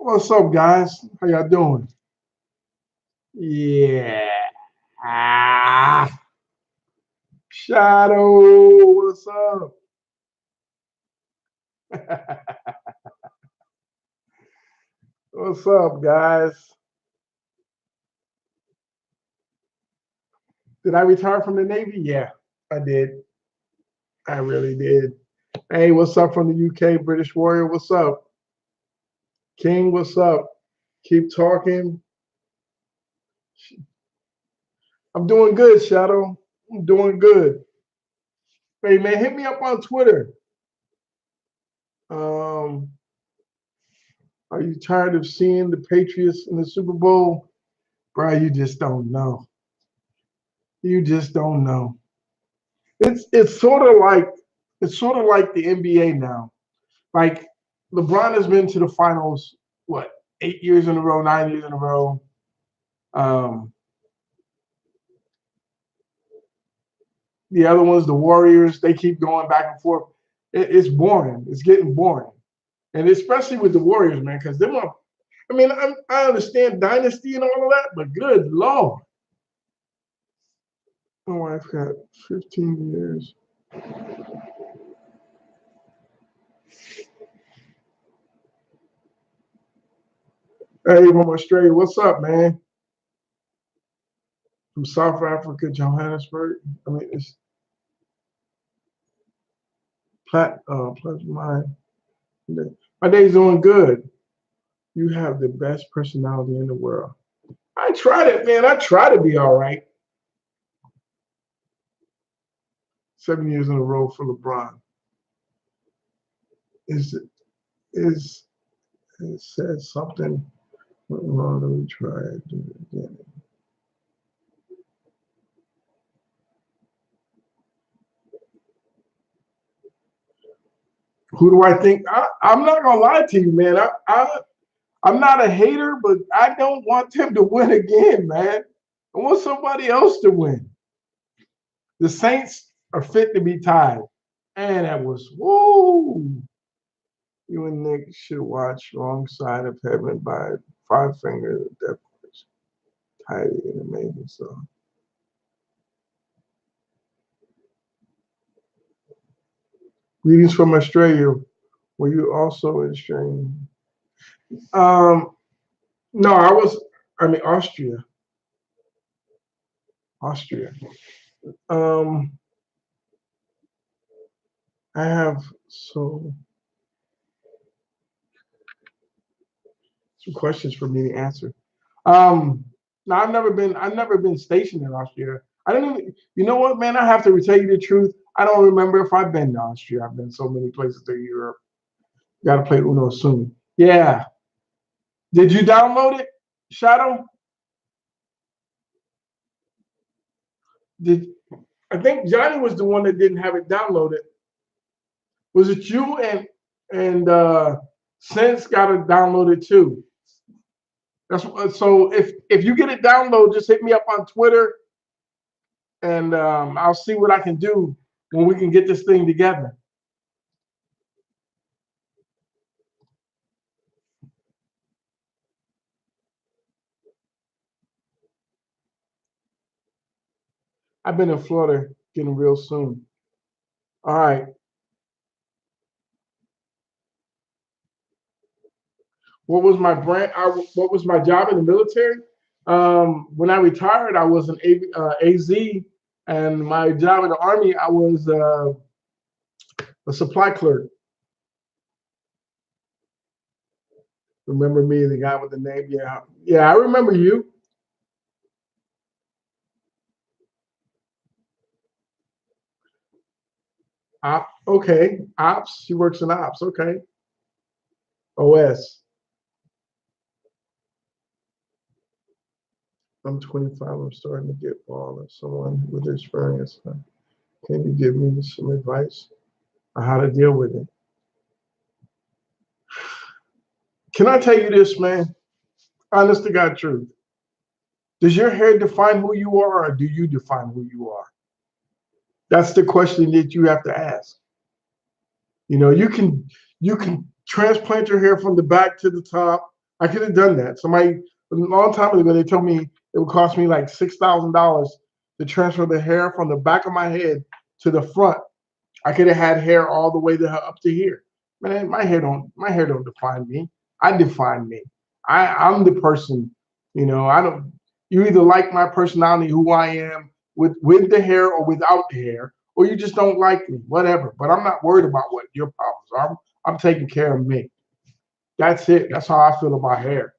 What's up, guys? How y'all doing? Yeah. Ah, Shadow, what's up? What's up, guys? Did I retire from the Navy? Yeah, I did. I really did. Hey, what's up from the UK, British Warrior? What's up? King, what's up? Keep talking. I'm doing good, Shadow. I'm doing good. Hey, man, hit me up on Twitter. Um, are you tired of seeing the Patriots in the Super Bowl? Bro, you just don't know. You just don't know. It's sort of like the NBA now. Like LeBron has been to the finals what 8 years in a row, 9 years in a row. Um, the other ones, the Warriors, they keep going back and forth. It's boring. It's getting boring, and especially with the Warriors, man, because they want. I mean, I understand dynasty and all of that, but good lord, my wife got 15 years. Hey, from Australia, what's up, man? From South Africa, Johannesburg. I mean, it's Pleasure Mind. My day's doing good. You have the best personality in the world. I tried it, man. I try to be all right. 7 years in a row for LeBron. Is is it says something went wrong? Let me try it again. Who do I think? I'm not gonna lie to you, man. I'm not a hater, but I don't want them to win again, man. I want somebody else to win. The Saints are fit to be tied. And that was woo. You and Nick should watch Wrong Side of Heaven by Five Finger Death Wish. Tidy and amazing song. Greetings from Australia. Were you also in Australia? Um, no, I mean Austria. Austria. Um, I have some questions for me to answer. No, I've never been stationed in Austria. I don't even, you know what, man? I have to tell you the truth. I don't remember if I've been to Austria. I've been so many places through Europe. Got to play Uno soon. Yeah. Did you download it, Shadow? Did I think Johnny was the one that didn't have it downloaded? Was it you and Sense got it downloaded too? So if you get it downloaded, just hit me up on Twitter and I'll see what I can do when we can get this thing together. I've been in Florida getting real soon. All right. What was my job in the military? When I retired, I was an AZ, and my job in the Army, I was a supply clerk. Remember me, the guy with the name? Yeah, yeah, I remember you. Okay, ops. She works in ops. Okay, OS. I'm 25. I'm starting to get ball of someone with experience. Can you give me some advice on how to deal with it? Can I tell you this, man? Honest to God truth. Does your hair define who you are, or do you define who you are? That's the question that you have to ask. You know, you can transplant your hair from the back to the top, I could have done that. Somebody a long time ago they told me it would cost me like $6,000 to transfer the hair from the back of my head to the front. I could have had hair all the way to up to here. Man, my hair don't define me. I define me. I'm the person, I don't you either like my personality, who I am, with the hair or without the hair, or you just don't like me, whatever. But I'm not worried about what your problems are. I'm taking care of me. That's it. That's how I feel about hair,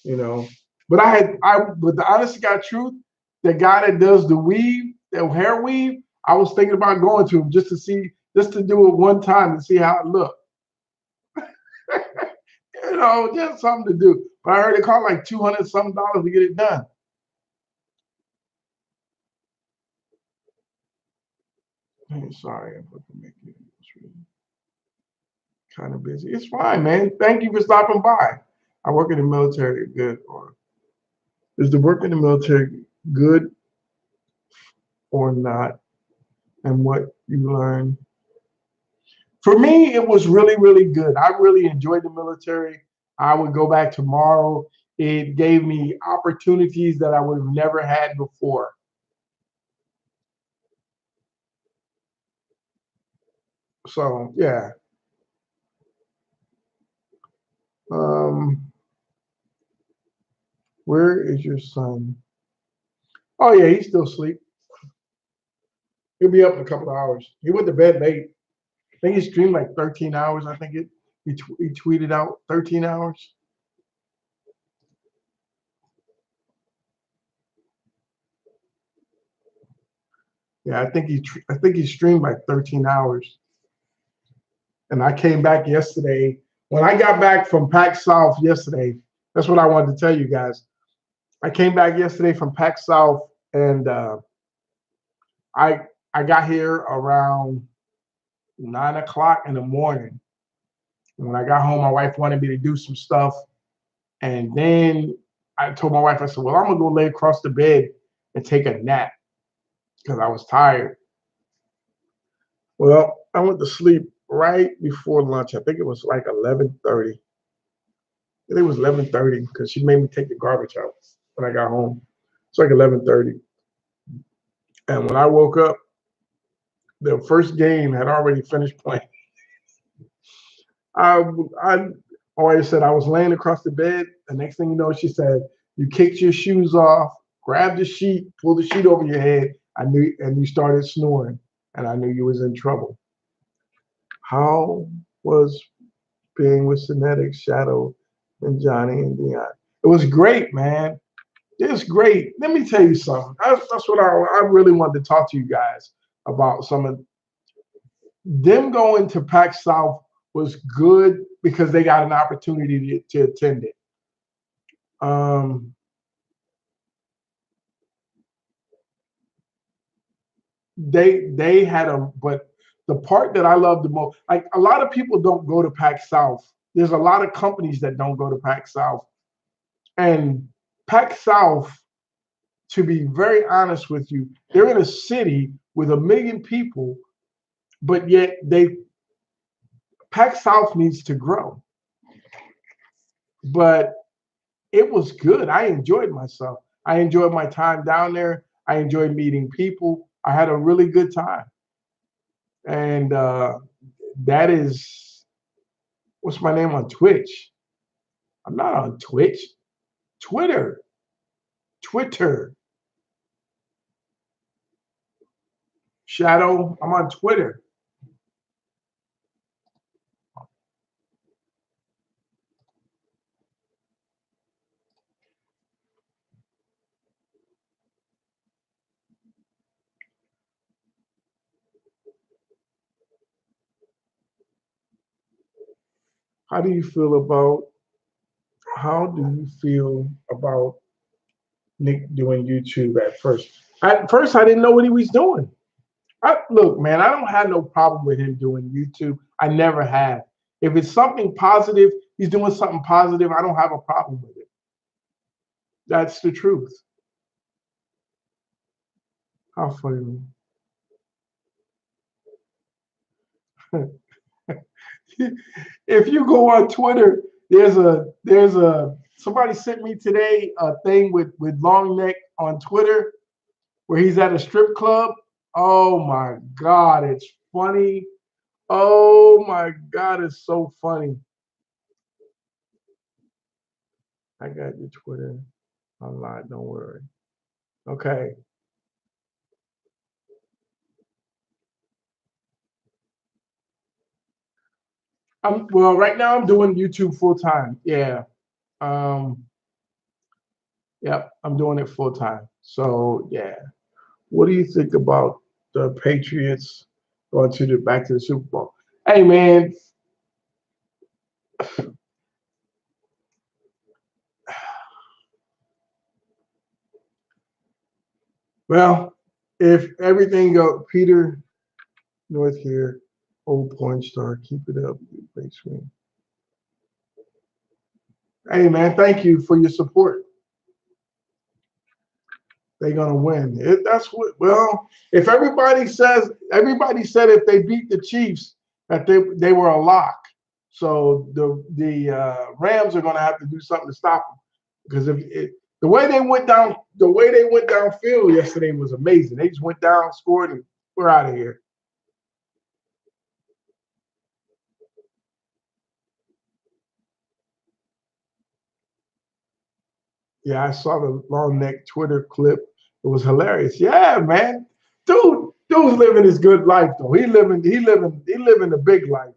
you know. But the honest to God truth, the guy that does the weave, the hair weave, I was thinking about going to him just to do it one time to see how it looked. Just something to do. But I heard it cost like $200 something to get it done. Hey, sorry, I'm to make you kind of busy. It's fine, man. Thank you for stopping by. I work in the military. Good, or is the work in the military good or not? And what you learn. For me, it was really, really good. I really enjoyed the military. I would go back tomorrow. It gave me opportunities that I would have never had before. So yeah. Um, where is your son? Oh yeah, he's still asleep. He'll be up in a couple of hours. He went to bed late. I think he streamed like 13 hours. I think he tweeted out 13 hours. Yeah, I think he streamed like 13 hours. And I came back yesterday. When I got back from Pax South yesterday, that's what I wanted to tell you guys. I came back yesterday from Pax South, and I I got here around 9 o'clock in the morning. When I got home, my wife wanted me to do some stuff, and then I told my wife, I said, "Well, I'm gonna go lay across the bed and take a nap because I was tired." Well, I went to sleep right before lunch. I think it was like 11:30. I think it was 11:30 because she made me take the garbage out when I got home. It's like 11:30, and when I woke up, the first game had already finished playing. I I always said I was laying across the bed. The next thing you know, she said, "You kicked your shoes off, grabbed the sheet, pulled the sheet over your head. I knew, and you started snoring, and I knew you was in trouble." How was being with Synetics, Shadow, and Johnny and Dion? It was great, man. It's great. Let me tell you something. That's what I really wanted to talk to you guys about. Some of them going to Pax South was good because they got an opportunity to attend it. Um, they had but the part that I love the most, like a lot of people don't go to Pax South. There's a lot of companies that don't go to Pax South, and Pax South, to be very honest with you, they're in a city with 1 million people, but yet Pax South needs to grow. But it was good. I enjoyed myself. I enjoyed my time down there. I enjoyed meeting people. I had a really good time. And that is, what's my name on Twitch? I'm not on Twitch. Twitter. Twitter. Shadow. I'm on Twitter. How do you feel about how do you feel about Nick doing YouTube at first? At first I didn't know what he was doing. Look, man, I don't have no problem with him doing YouTube. I never have. If it's something positive, he's doing something positive, I don't have a problem with it. That's the truth. How funny. If you go on Twitter, There's a somebody sent me today a thing with long neck on Twitter where he's at a strip club. Oh my God, it's funny. Oh my God, it's so funny. I got your Twitter online. Don't worry. Okay. Well, right now I'm doing YouTube full time. Yeah. Um. Yep. I'm doing it full time. So yeah. What do you think about the Patriots going to the back to the Super Bowl? Hey man, well, if everything go Peter North here, old porn star, keep it up, big screen. Hey man, thank you for your support. They're gonna win. That's what. Well, if everybody said if they beat the Chiefs that they were a lock. So the Rams are gonna have to do something to stop them because the way they went down, the way they went downfield yesterday was amazing. They just went down, scored, and we're out of here. Yeah, I saw the long neck Twitter clip. It was hilarious. Yeah, man, dude's living his good life though. He living the big life.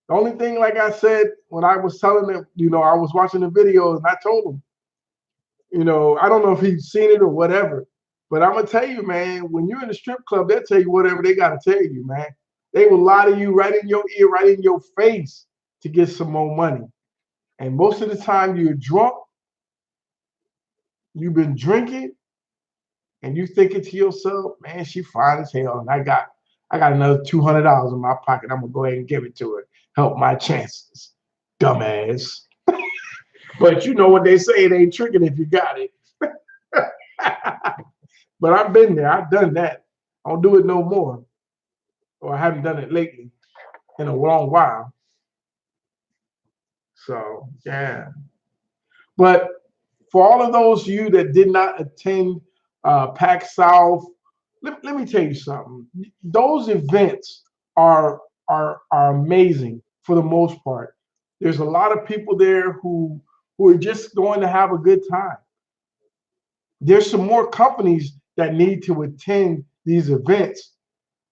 The only thing, like I said, when I was telling him, I was watching the videos and I told him, I don't know if he's seen it or whatever, but I'm gonna tell you, man, when you're in a strip club, they'll tell you whatever they gotta tell you, man. They will lie to you right in your ear, right in your face to get some more money. And most of the time you're drunk, you've been drinking, and you thinking to yourself, man, she fine as hell, and I got another $200 in my pocket. I'm gonna go ahead and give it to her. Help my chances, dumbass. But you know what they say, it ain't tricking if you got it. But I've been there. I've done that. I don't do it no more. Or I haven't done it lately in a long while. So yeah. But for all of those of you that did not attend Pax South, let me tell you something. Those events are amazing for the most part. There's a lot of people there who are just going to have a good time. There's some more companies that need to attend these events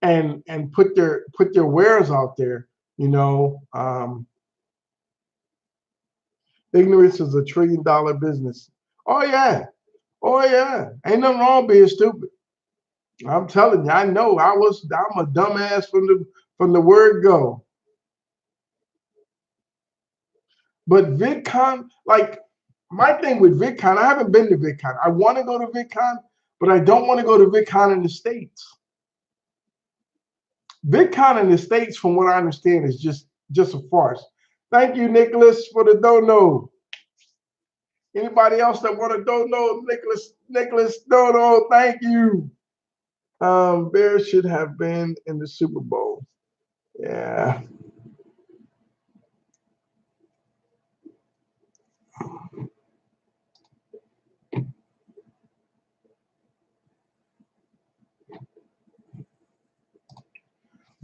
and put their wares out there. Ignorance is $1 trillion business. Oh yeah, oh yeah. Ain't nothing wrong being stupid. I'm telling you, I know. I'm a dumbass from the word go. But VidCon, like my thing with VidCon, I haven't been to VidCon. I want to go to VidCon, but I don't want to go to VidCon in the States. VidCon in the States, from what I understand, is just a farce. Thank you, Nicholas, for the dono. Anybody else that want to dono, Nicholas dono, thank you. Bears should have been in the Super Bowl. Yeah.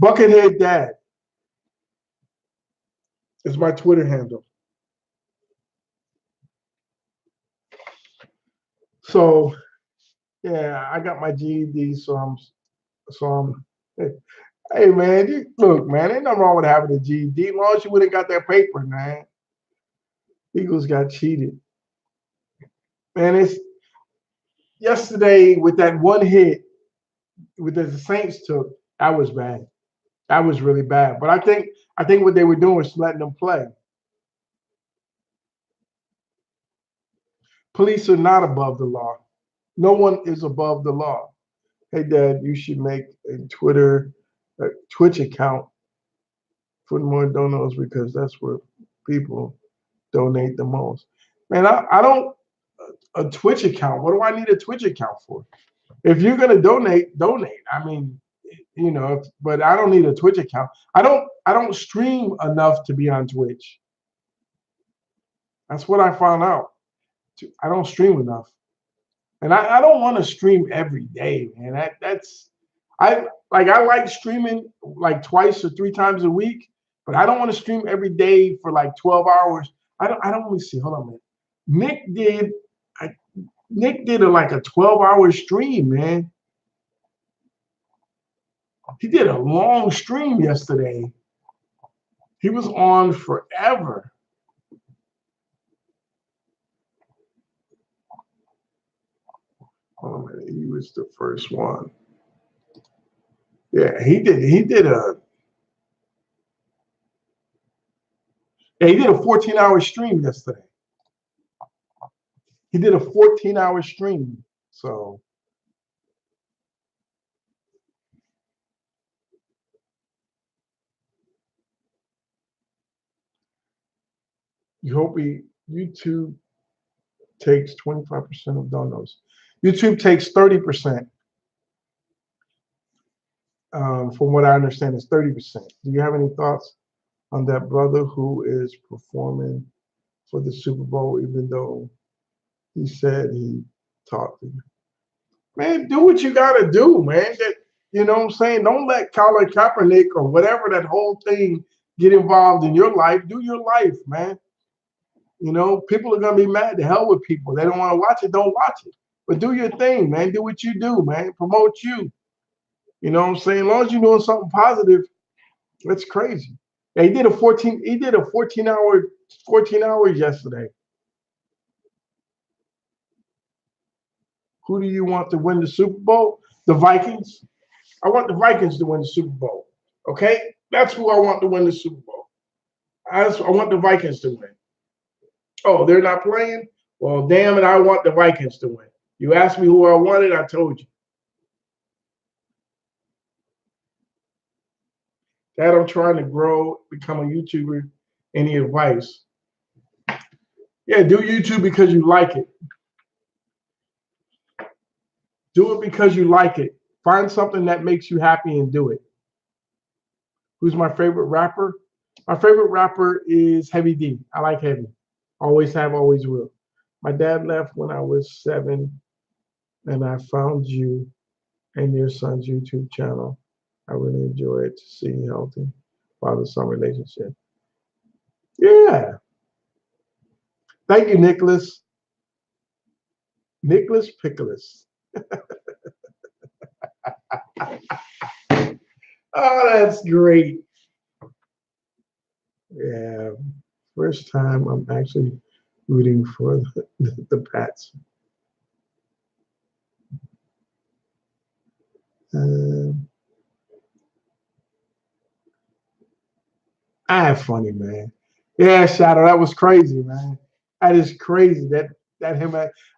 Buckethead Dad is my Twitter handle. So yeah, I got my GED, so I'm hey man, look, man, ain't nothing wrong with having a GED as long as you would have got that paper, man. Eagles got cheated. Man, it's yesterday with that one hit with the Saints took, that was bad. That was really bad. But I think what they were doing was letting them play. Police are not above the law. No one is above the law. Hey Dad, you should make a Twitch account for more donos because that's where people donate the most. Man, I don't a Twitch account. What do I need a Twitch account for? If you're gonna donate, donate. I mean, but I don't need a Twitch account. I don't stream enough to be on Twitch. That's what I found out. I don't stream enough. And I don't want to stream every day, man. That's I like streaming like twice or three times a week, but I don't want to stream every day for like 12 hours. I don't want to see. Hold on, man. Nick did I, Nick did like a 12-hour stream, man. He did a long stream yesterday. He was on forever. Hold on a minute. He was the first one. Yeah, he did a 14-hour stream yesterday. He did a 14-hour stream. So you hope YouTube takes 25% of downloads. YouTube takes 30%. From what I understand, is 30%. Do you have any thoughts on that brother who is performing for the Super Bowl, even though he said he talked to you? Man, do what you gotta do, man. You know what I'm saying? Don't let Colin Kaepernick or whatever that whole thing get involved in your life. Do your life, man. You know, people are gonna be mad. To hell with people. They don't want to watch it, don't watch it. But do your thing, man. Do what you do, man. Promote you. You know what I'm saying? As long as you're doing something positive, that's crazy. Yeah, he did a 14 hours yesterday. Who do you want to win the Super Bowl? The Vikings. I want the Vikings to win the Super Bowl. Okay? That's who I want to win the Super Bowl. I want the Vikings to win. Oh, they're not playing? Well, damn it, I want the Vikings to win. You asked me who I wanted, I told you. Dad, I'm trying to grow, become a YouTuber. Any advice? Yeah, do YouTube because you like it. Do it because you like it. Find something that makes you happy and do it. Who's my favorite rapper? My favorite rapper is Heavy D. I like Heavy. Always have, always will. My dad left when I was 7, and I found you and your son's YouTube channel. I really enjoy it to see healthy father-son relationship. Yeah. Thank you, Nicholas. Nicholas Pickles. Oh, that's great. Yeah. First time I'm actually rooting for the Pats. Funny, man. Yeah, Shadow, that was crazy, man. That is crazy. That him.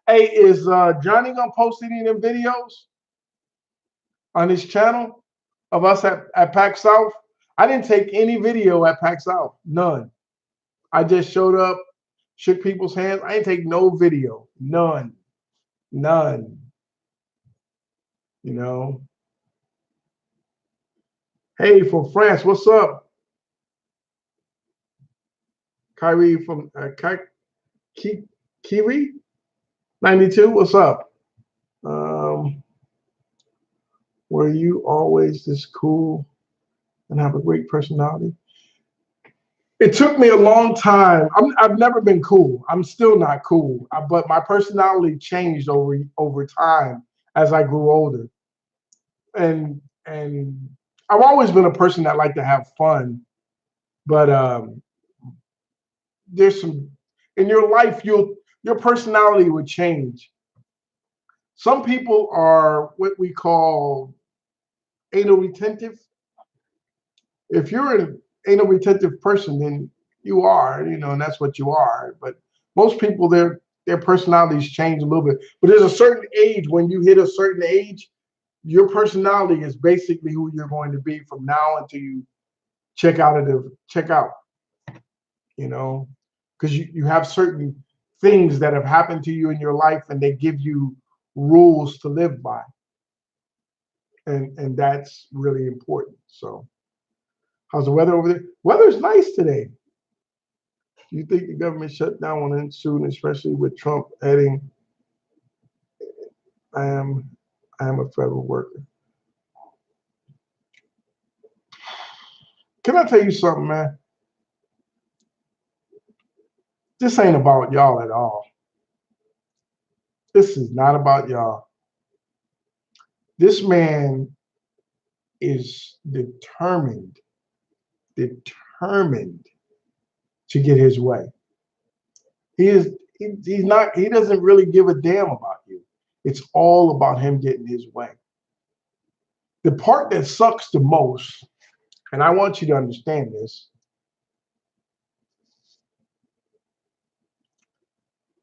Hey, is Johnny gonna post any of them videos on his channel of us at Pax South? I didn't take any video at Pax South. None. I just showed up, shook people's hands. I didn't take no video. None. None. You know. Hey, from France, what's up? Kyrie from Kiwi 92, what's up? Were you always this cool and have a great personality? It took me a long time. I've never been cool. I'm still not cool, but my personality changed over time as I grew older. And I've always been a person that liked to have fun, but there's some in your life your personality would change. Some people are what we call anal retentive. If you're an anal retentive person, then you are, and that's what you are. But most people, their personalities change a little bit. But there's a certain age, when you hit a certain age, your personality is basically who you're going to be from now until you check out, because you have certain things that have happened to you in your life, and they give you rules to live by. And that's really important. So how's the weather over there? Weather's nice today. You think the government shut down when soon, especially with Trump adding, I am a federal worker. Can I tell you something, man? This ain't about y'all at all. This is not about y'all. This man is determined to get his way. He's not, he doesn't really give a damn about you. It's all about him getting his way. The part that sucks the most, and I want you to understand this,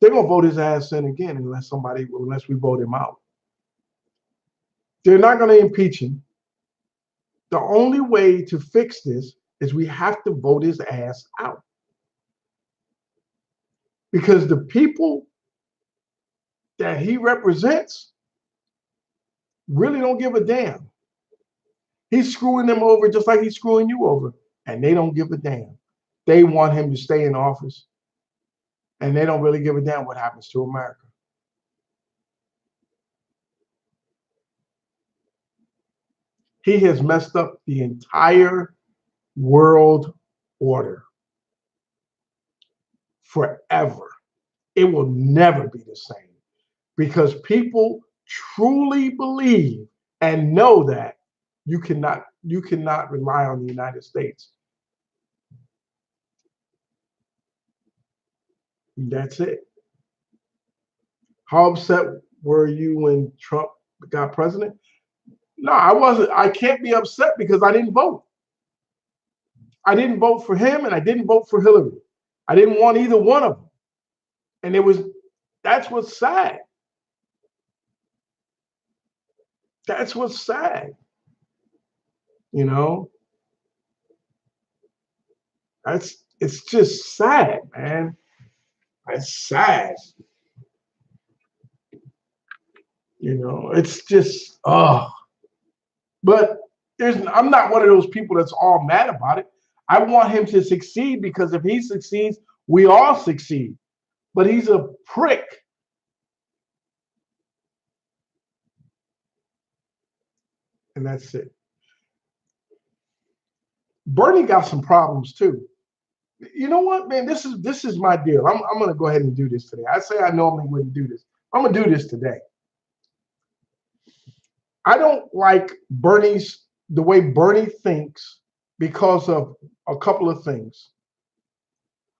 they're gonna vote his ass in again unless we vote him out. They're not gonna impeach him. The only way to fix this is we have to vote his ass out. Because the people that he represents really don't give a damn. He's screwing them over just like he's screwing you over, and they don't give a damn. They want him to stay in office, and they don't really give a damn what happens to America. He has messed up the entire world order forever. It will never be the same because people truly believe and know that you cannot rely on the United States. That's it. How upset were you when Trump got president? No, I wasn't. I can't be upset because I didn't vote. I didn't vote for him and I didn't vote for Hillary. I didn't want either one of them. And that's what's sad. That's what's sad. You know, it's just sad, man. It's sad. You know, it's just but I'm not one of those people that's all mad about it. I want him to succeed because if he succeeds, we all succeed. But he's a prick. And that's it. Bernie got some problems too. You know what, man? This is my deal. I'm gonna go ahead and do this today. I say I normally wouldn't do this. I'm gonna do this today. I don't like the way Bernie thinks because of a couple of things.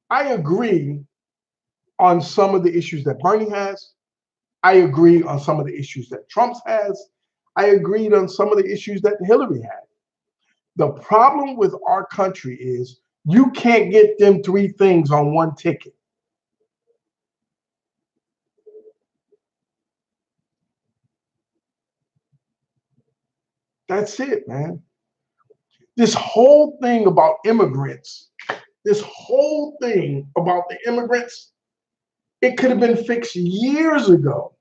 I agree on some of the issues that Bernie has. I agree on some of the issues that Trump has. I agreed on some of the issues that Hillary had. The problem with our country is you can't get them three things on one ticket. That's it, man. This whole thing about immigrants, it could have been fixed years ago.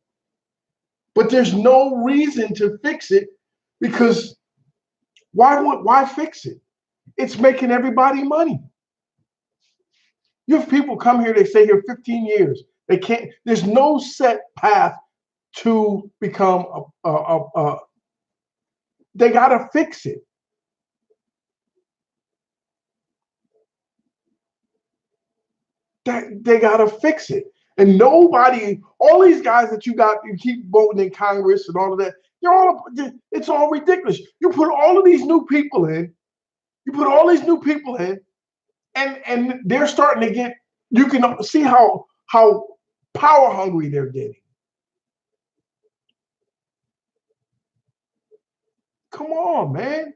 But there's no reason to fix it because why fix it? It's making everybody money. You have people come here, they stay here 15 years. There's no set path to become they gotta fix it. They gotta fix it. And all these guys that you keep voting in Congress and all of that, it's all ridiculous. You put all of these new people in, and they're starting to get, you can see how power hungry they're getting. Come on, man.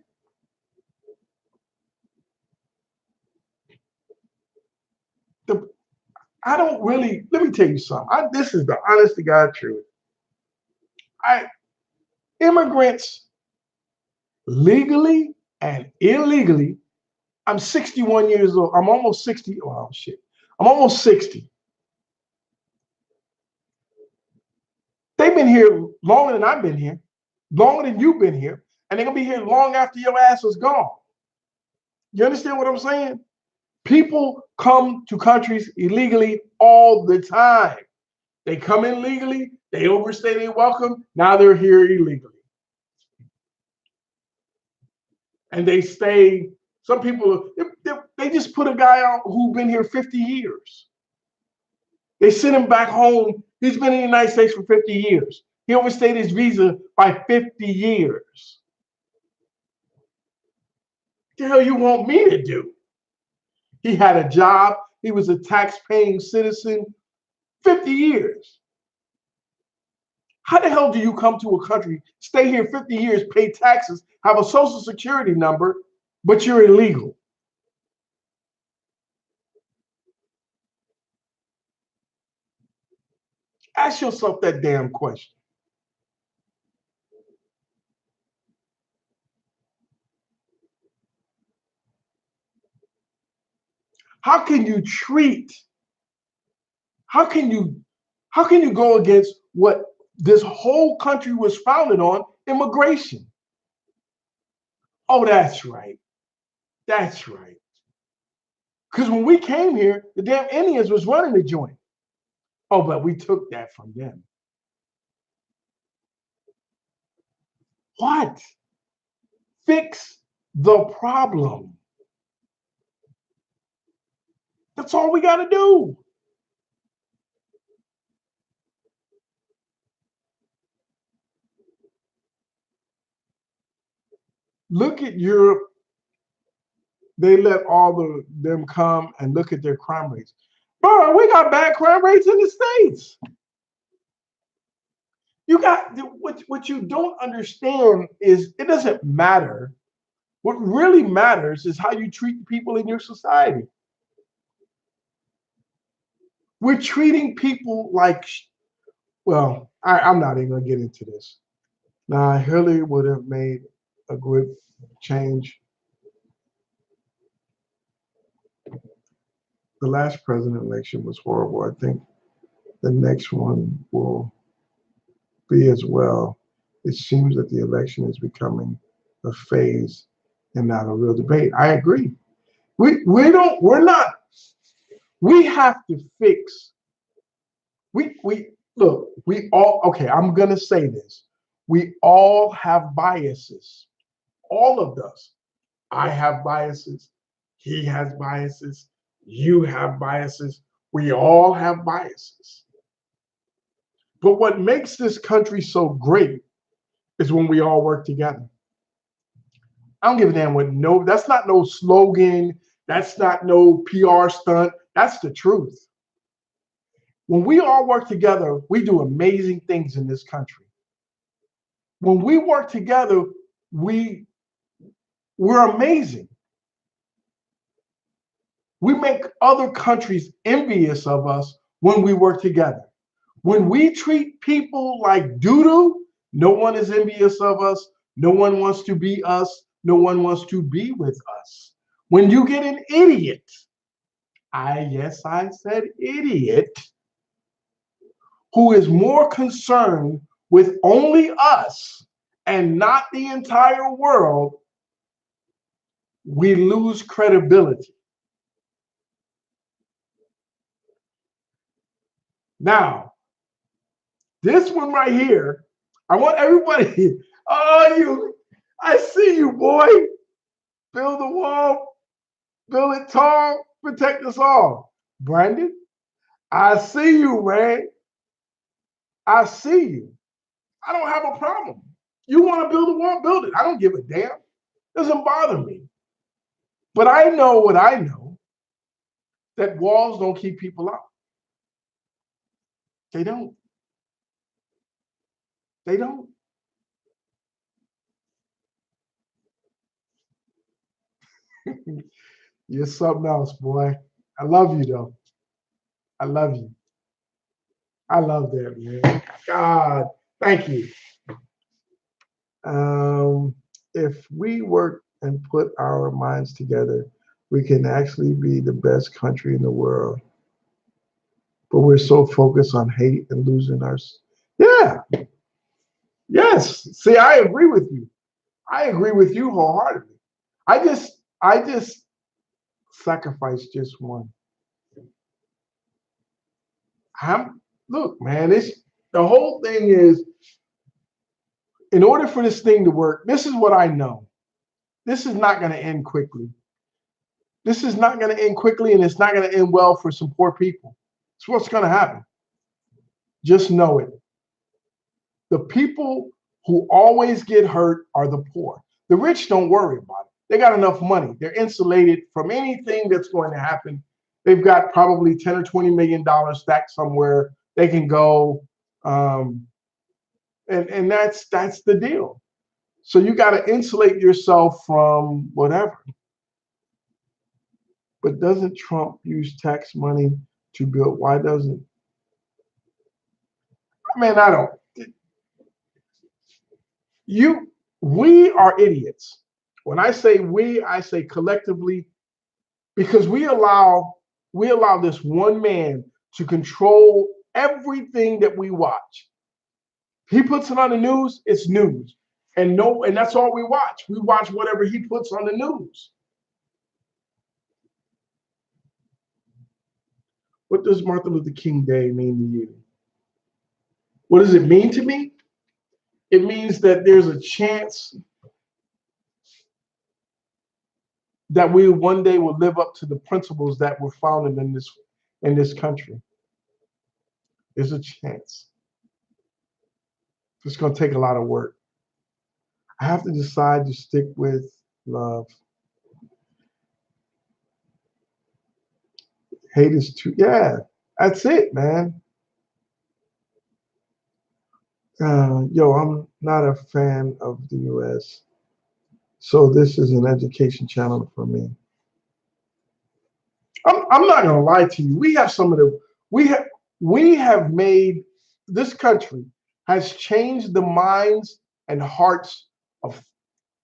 Let me tell you something. This is the honest to God truth. Immigrants, legally and illegally, I'm 61 years old. I'm almost 60. Oh, shit. I'm almost 60. They've been here longer than I've been here, longer than you've been here, and they're going to be here long after your ass is gone. You understand what I'm saying? People come to countries illegally all the time. They come in legally, they overstay their welcome, now they're here illegally. And they stay, some people, they just put a guy out who's been here 50 years. They send him back home. He's been in the United States for 50 years. He overstayed his visa by 50 years. What the hell you want me to do? He had a job. He was a tax-paying citizen. 50 years. How the hell do you come to a country, stay here 50 years, pay taxes, have a social security number, but you're illegal? Ask yourself that damn question. How can you treat, how can you go against what this whole country was founded on, immigration? Oh, that's right. That's right. Because when we came here, the damn Indians was running the joint. Oh, but we took that from them. What? Fix the problem. That's all we got to do. Look at Europe. They let all them come and look at their crime rates. Bro, we got bad crime rates in the States. You got what you don't understand is it doesn't matter. What really matters is how you treat people in your society. We're treating people like, well, I'm not even gonna get into this. Now, Hillary would have made a good change. The last president election was horrible. I think the next one will be as well. It seems that the election is becoming a phase and not a real debate. I agree. We're not, we have to fix, we look, we all, okay, I'm gonna say this. We all have biases. All of us. I have biases. He has biases. You have biases. We all have biases. But what makes this country so great is when we all work together. I don't give a damn what no, that's not no slogan. That's not no PR stunt. That's the truth. When we all work together, we do amazing things in this country. When we work together, we're amazing. We make other countries envious of us when we work together. When we treat people like doo-doo, no one is envious of us. No one wants to be us. No one wants to be with us. When you get an idiot, yes, I said idiot, who is more concerned with only us and not the entire world, we lose credibility. Now, this one right here, I want everybody, I see you, boy. Build the wall, build it tall, protect us all. Brandon, I see you, man. I see you. I don't have a problem. You want to build a wall, build it. I don't give a damn. It doesn't bother me. But I know what I know, that walls don't keep people out. They don't. They don't. You're something else, boy. I love you, though. I love you. I love that, man. God, thank you. If we work and put our minds together, we can actually be the best country in the world. But we're so focused on hate and losing our. Yeah. Yes. See, I agree with you. I agree with you wholeheartedly. I just sacrifice just one. Look, man, it's the whole thing is, in order for this thing to work, this is what I know. This is not going to end quickly. This is not going to end quickly, and it's not going to end well for some poor people. It's what's going to happen. Just know it. The people who always get hurt are the poor. The rich don't worry about it. They got enough money. They're insulated from anything that's going to happen. They've got probably $10 or $20 million stacked somewhere. They can go, and that's the deal. So you got to insulate yourself from whatever. But doesn't Trump use tax money to build? Why doesn't? I mean, I don't. We are idiots. When I say we, I say collectively, because we allow this one man to control everything that we watch. He puts it on the news, it's news. And that's all we watch. We watch whatever he puts on the news. What does Martin Luther King Day mean to you? What does it mean to me? It means that there's a chance that we one day will live up to the principles that were founded in this country. There's a chance. It's going to take a lot of work. I have to decide to stick with love. Hate is too, yeah, that's it, man. Yo, I'm not a fan of the US, so this is an education channel for me. I'm not gonna lie to you. We have made, this country has changed the minds and hearts of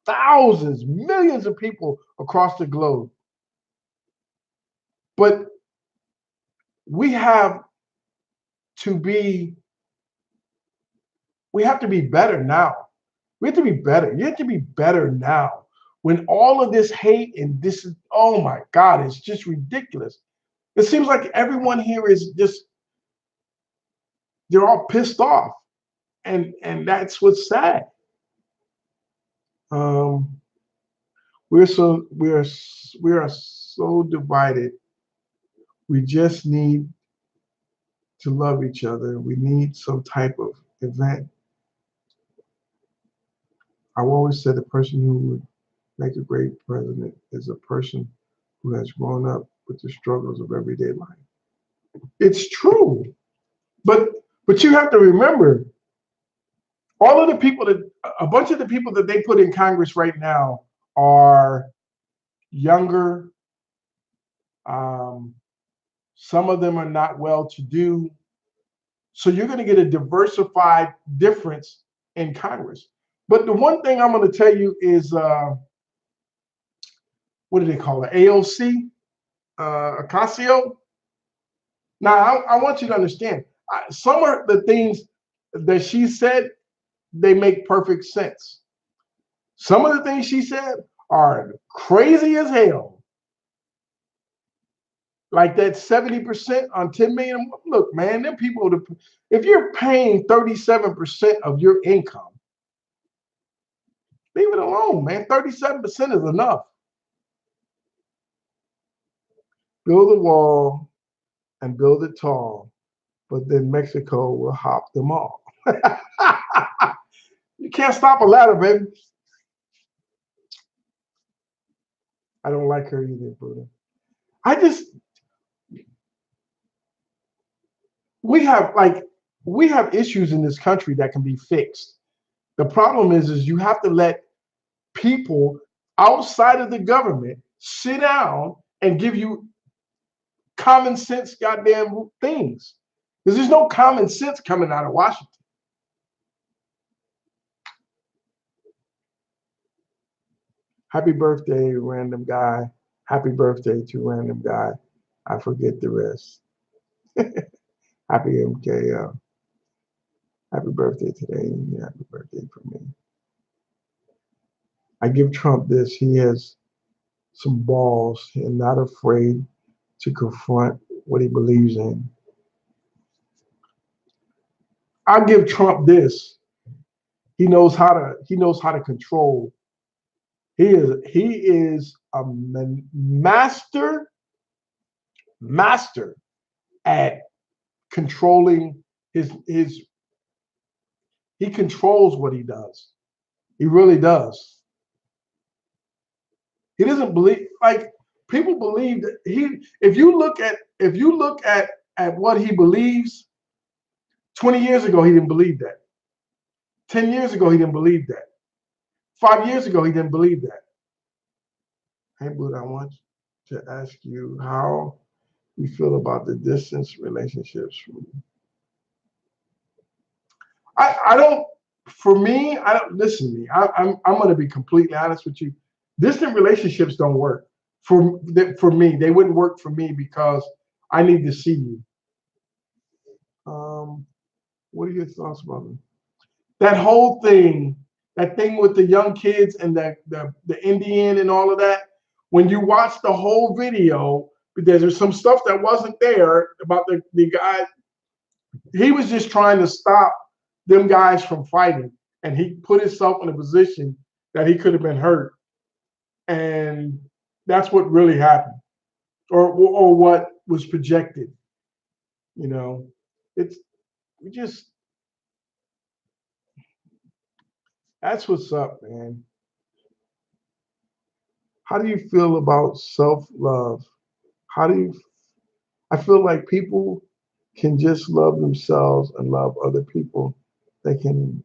thousands, millions of people across the globe. But we have to be better now. We have to be better. You have to be better now. When all of this hate and this is, oh my God, it's just ridiculous. It seems like everyone here is just, they're all pissed off. And that's what's sad. We are so divided. We just need to love each other. We need some type of event. I always said the person who would make a great president is a person who has grown up with the struggles of everyday life. It's true. But you have to remember, all of the people a bunch of the people that they put in Congress right now are younger. Some of them are not well-to-do. So you're going to get a diversified difference in Congress. But the one thing I'm going to tell you is, what do they call it? AOC, Ocasio. Now, I want you to understand, some of the things that she said, they make perfect sense. Some of the things she said are crazy as hell. Like that 70% on 10 million. Look, man, them people, if you're paying 37% of your income, leave it alone, man. 37% is enough. Build a wall and build it tall, but then Mexico will hop them all. You can't stop a ladder, baby. I don't like her either, Buddha. We have issues in this country that can be fixed. The problem is you have to let people outside of the government sit down and give you common sense goddamn things. Because there's no common sense coming out of Washington. Happy birthday, random guy. Happy birthday to random guy. I forget the rest. Happy MKL. Happy birthday today. Happy birthday for me. I give Trump this. He has some balls and not afraid to confront what he believes in. I'll give Trump this. He knows how to control. He is a master at controlling his he controls what he does. He really does. He doesn't believe, like, people believe that if you look at what he believes, 20 years ago he didn't believe that. 10 years ago he didn't believe that. 5 years ago he didn't believe that. Hey, Bud, I want to ask you how you feel about the distance relationships. I don't. For me, I don't. Listen to me. I'm going to be completely honest with you. Distant relationships don't work for me. They wouldn't work for me because I need to see you. What are your thoughts about it? That whole thing, that thing with the young kids and the Indian and all of that. When you watch the whole video, there's some stuff that wasn't there about the guy. He was just trying to stop them guys from fighting, and he put himself in a position that he could have been hurt, and that's what really happened, or what was projected. You know, it's we just that's what's up, man. How do you feel about self-love? How do you? I feel like people can just love themselves and love other people. They can.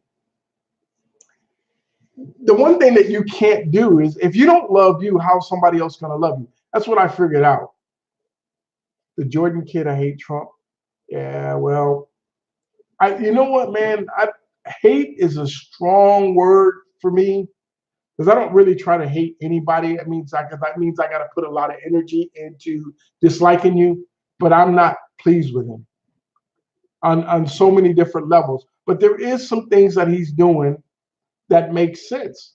The one thing that you can't do is, if you don't love you, how's somebody else gonna love you? That's what I figured out. The Jordan kid, I hate Trump. Yeah, well, you know what, man? Hate is a strong word for me because I don't really try to hate anybody. That means I got to put a lot of energy into disliking you, but I'm not pleased with him on so many different levels. But there is some things that he's doing that make sense.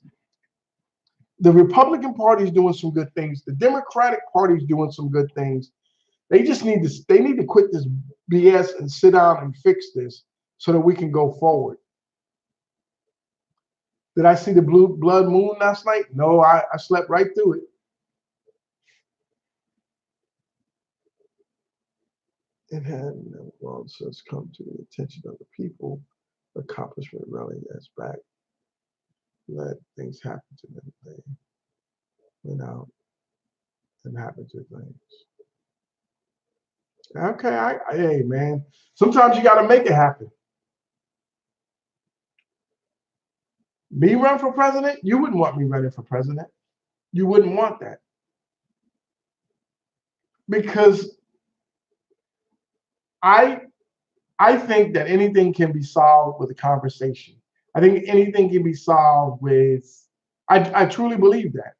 The Republican Party is doing some good things. The Democratic Party is doing some good things. They need to quit this BS and sit down and fix this so that we can go forward. Did I see the blue blood moon last night? No, I slept right through it. It had never long since come to the attention of the people. Accomplishment rally as back. Let things happen to them. They went out and happened to things. Okay, hey man, sometimes you got to make it happen. Me run for president? You wouldn't want me running for president. You wouldn't want that because I I think that anything can be solved with a conversation. I think anything can be solved with. I truly believe that.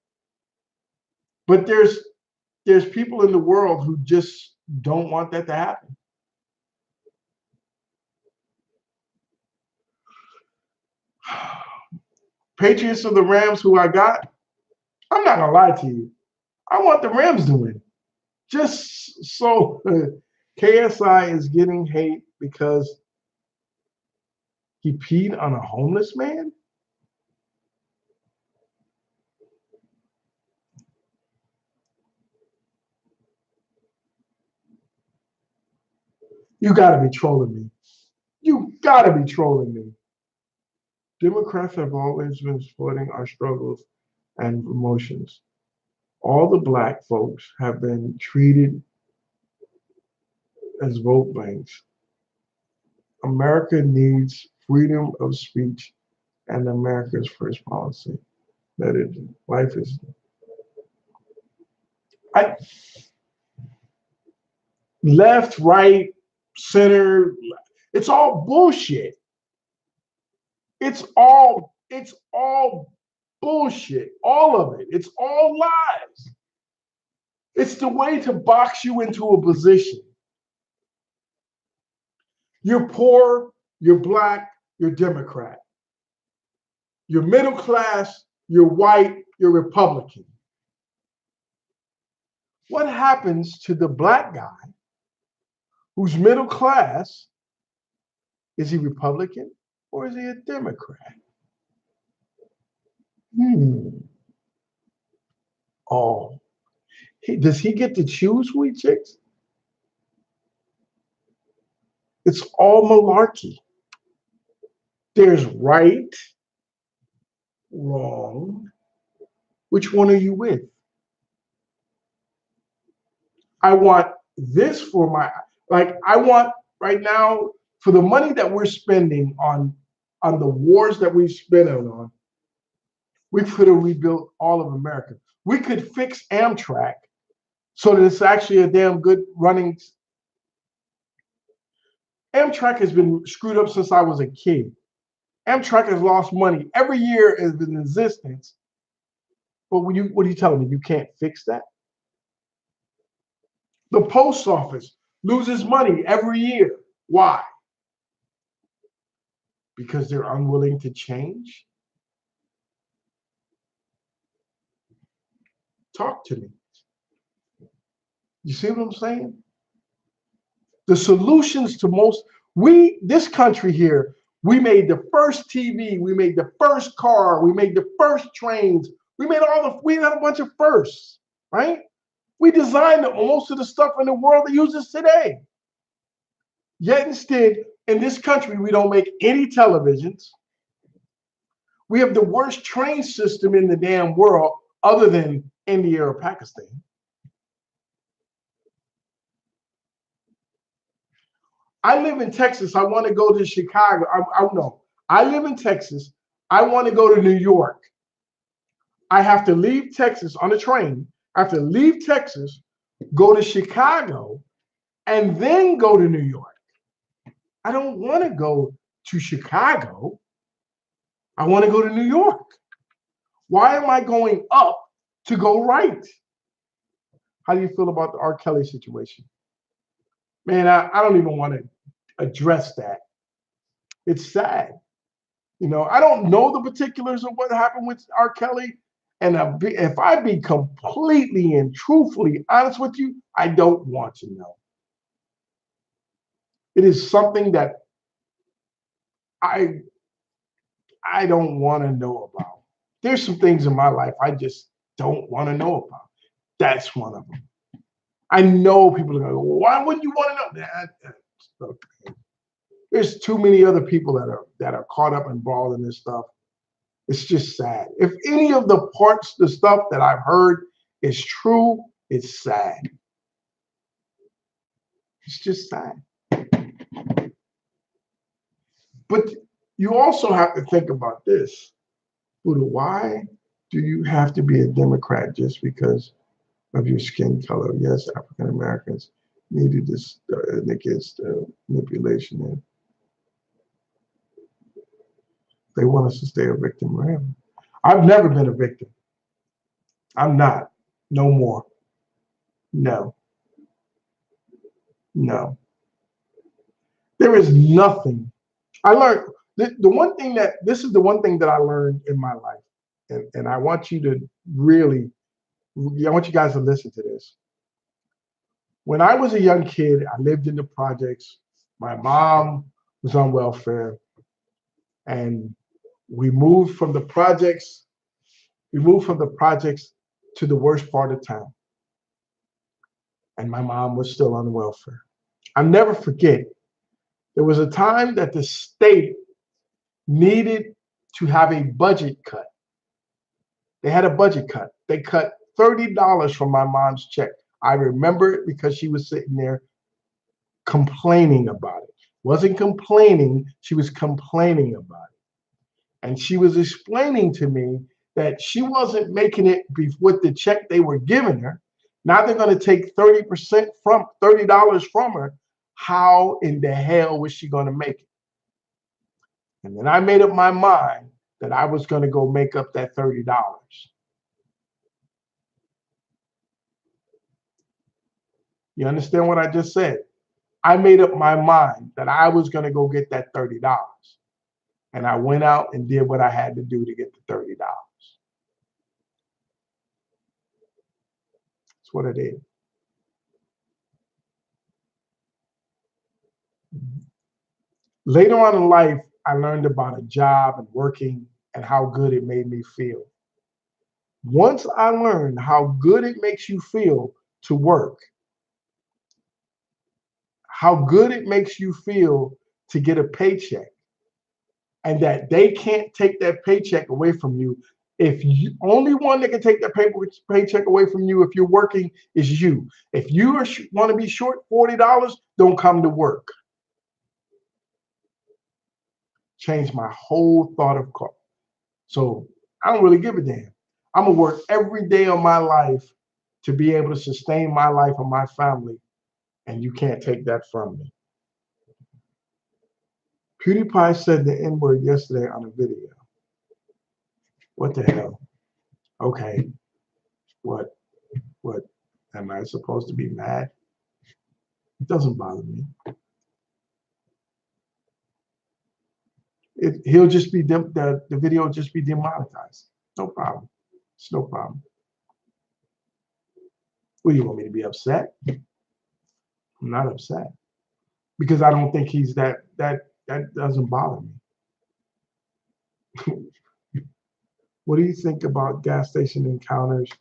But there's people in the world who just don't want that to happen. Patriots of the Rams, who I got, I'm not gonna lie to you. I want the Rams to win. Just so KSI is getting hate because he peed on a homeless man. You gotta be trolling me. You gotta be trolling me. Democrats have always been supporting our struggles and emotions. All the black folks have been treated as vote banks. America needs freedom of speech and America's first policy. That is, life is. I, left, right, center. It's all bullshit. It's all bullshit. All of it. It's all lies. It's the way to box you into a position. You're poor, you're black, you're Democrat. You're middle class, you're white, you're Republican. What happens to the black guy who's middle class? Is he Republican or is he a Democrat? Oh, does he get to choose who he chicks? It's all malarkey. There's right, wrong. Which one are you with? I want this for I want right now for the money that we're spending on the wars that we spend on, we could have rebuilt all of America. We could fix Amtrak so that it's actually a damn good running. Amtrak has been screwed up since I was a kid. Amtrak has lost money every year it's been in existence. But what are you telling me? You can't fix that? The post office loses money every year. Why? Because they're unwilling to change? Talk to me. You see what I'm saying? The solutions to this country here, we made the first TV, we made the first car, we made the first trains, we had a bunch of firsts, right? We designed most of the stuff in the world that uses today. Yet instead, in this country, we don't make any televisions. We have the worst train system in the damn world, other than India or Pakistan. I live in Texas. I want to go to Chicago. I live in Texas. I want to go to New York. I have to leave Texas on a train. I have to leave Texas, go to Chicago, and then go to New York. I don't want to go to Chicago. I want to go to New York. Why am I going up to go right? How do you feel about the R. Kelly situation? Man, I don't even want to address that. It's sad. I don't know the particulars of what happened with R. Kelly. And if I be completely and truthfully honest with you, I don't want to know. It is something that I don't want to know about. There's some things in my life I just don't want to know about. That's one of them. I know people are going to go, well, why wouldn't you want to know? Okay. There's too many other people that are caught up involved in this stuff. It's just sad. If any of the stuff that I've heard is true, it's sad. It's just sad. But you also have to think about this. Buddha, why do you have to be a Democrat just because of your skin color? Yes, African Americans needed this against manipulation, and they want us to stay a victim forever. I've never been a victim. I'm not. No more. No. No. There is nothing. I learned the one thing this is the one thing that I learned in my life, and I want you to really, I want you guys to listen to this. When I was a young kid, I lived in the projects. My mom was on welfare, and we moved from the projects. We moved from the projects to the worst part of town, and my mom was still on welfare. I'll never forget. There was a time that the state needed to have a budget cut. They had a budget cut. They cut $30 from my mom's check. I remember it because she was sitting there complaining about it. Wasn't complaining, she was complaining about it. And she was explaining to me that she wasn't making it with the check they were giving her. Now they're going to take $30 from her. How in the hell was she going to make it? And then I made up my mind that I was going to go make up that $30. You understand what I just said? I made up my mind that I was going to go get that $30. And I went out and did what I had to do to get the $30. That's what I did. Later on in life, I learned about a job and working and how good it made me feel. Once I learned how good it makes you feel to work, how good it makes you feel to get a paycheck, and that they can't take that paycheck away from you. If you only one that can take that paycheck away from you if you're working is you. If you want to be short $40, don't come to work. Changed my whole thought of car. So I don't really give a damn. I'm gonna work every day of my life to be able to sustain my life and my family, and you can't take that from me. PewDiePie said the N-word yesterday on a video. What the hell? Okay, what? What? Am I supposed to be mad? It doesn't bother me. He'll just be the video will just be demonetized. No problem. It's no problem. What do you want me to be upset? I'm not upset because I don't think he's that doesn't bother me. What do you think about gas station encounters?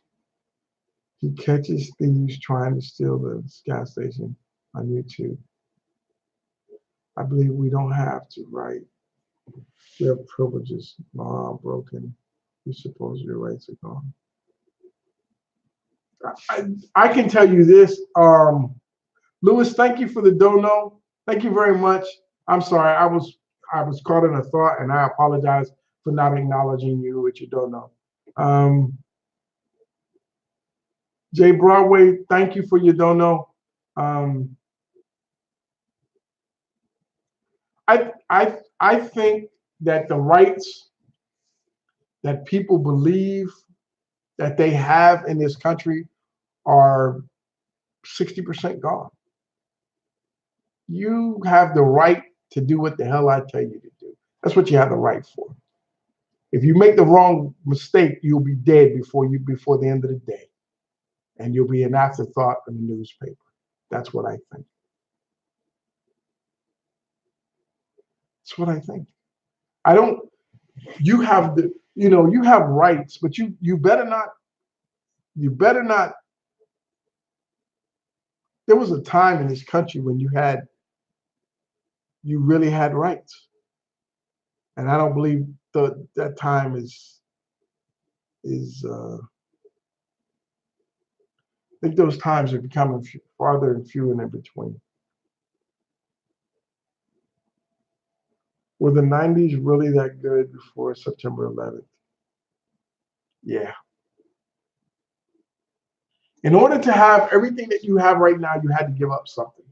He catches thieves trying to steal the gas station on YouTube. I believe we don't have to, right? We have privileges. Law broken. You suppose your rights are gone. I can tell you this, Lewis. Thank you for the dono. Thank you very much. I'm sorry, I was caught in a thought, and I apologize for not acknowledging you with your dono. Jay Broadway, thank you for your dono. I think that the rights that people believe that they have in this country are 60% gone. You have the right to do what the hell I tell you to do. That's what you have the right for. If you make the wrong mistake, you'll be dead before the end of the day, and you'll be an afterthought in the newspaper. That's what I think. That's what I think. I don't. You have the. You have rights, but you better not. You better not. There was a time in this country when you really had rights, and I don't believe that time is. I think those times are becoming farther and fewer in between. Were the 90s really that good before September 11th? Yeah. In order to have everything that you have right now, you had to give up something.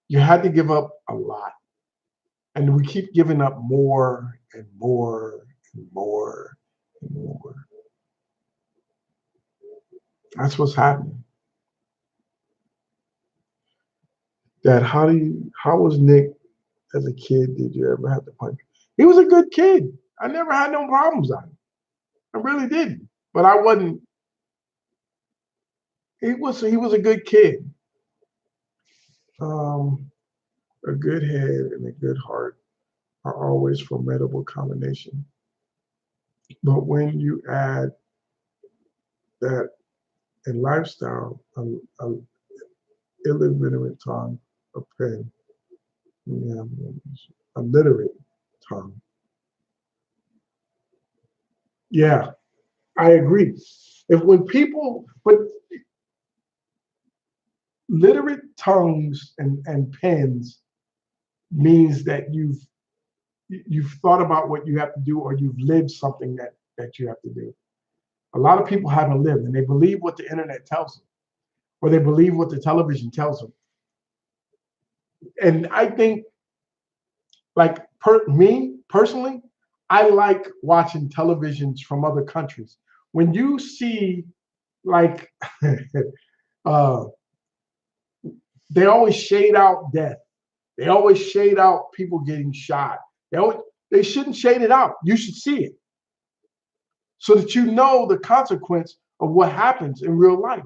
You had to give up a lot. And we keep giving up more and more and more and more. That's what's happening. Dad, how was Nick as a kid? Did you ever have to punch? He was a good kid. I never had no problems on him. I really didn't. But I wasn't. He was a good kid. A good head and a good heart are always formidable combination. But when you add that a lifestyle, a illiterate tongue, a pen, yeah, a literate tongue. Yeah, I agree. But literate tongues and pens means that you've thought about what you have to do, or you've lived something that you have to do. A lot of people haven't lived, and they believe what the internet tells them, or they believe what the television tells them. And I think, like me personally, I like watching televisions from other countries. When you see, like, they always shade out death. They always shade out people getting shot. They shouldn't shade it out. You should see it so that you know the consequence of what happens in real life.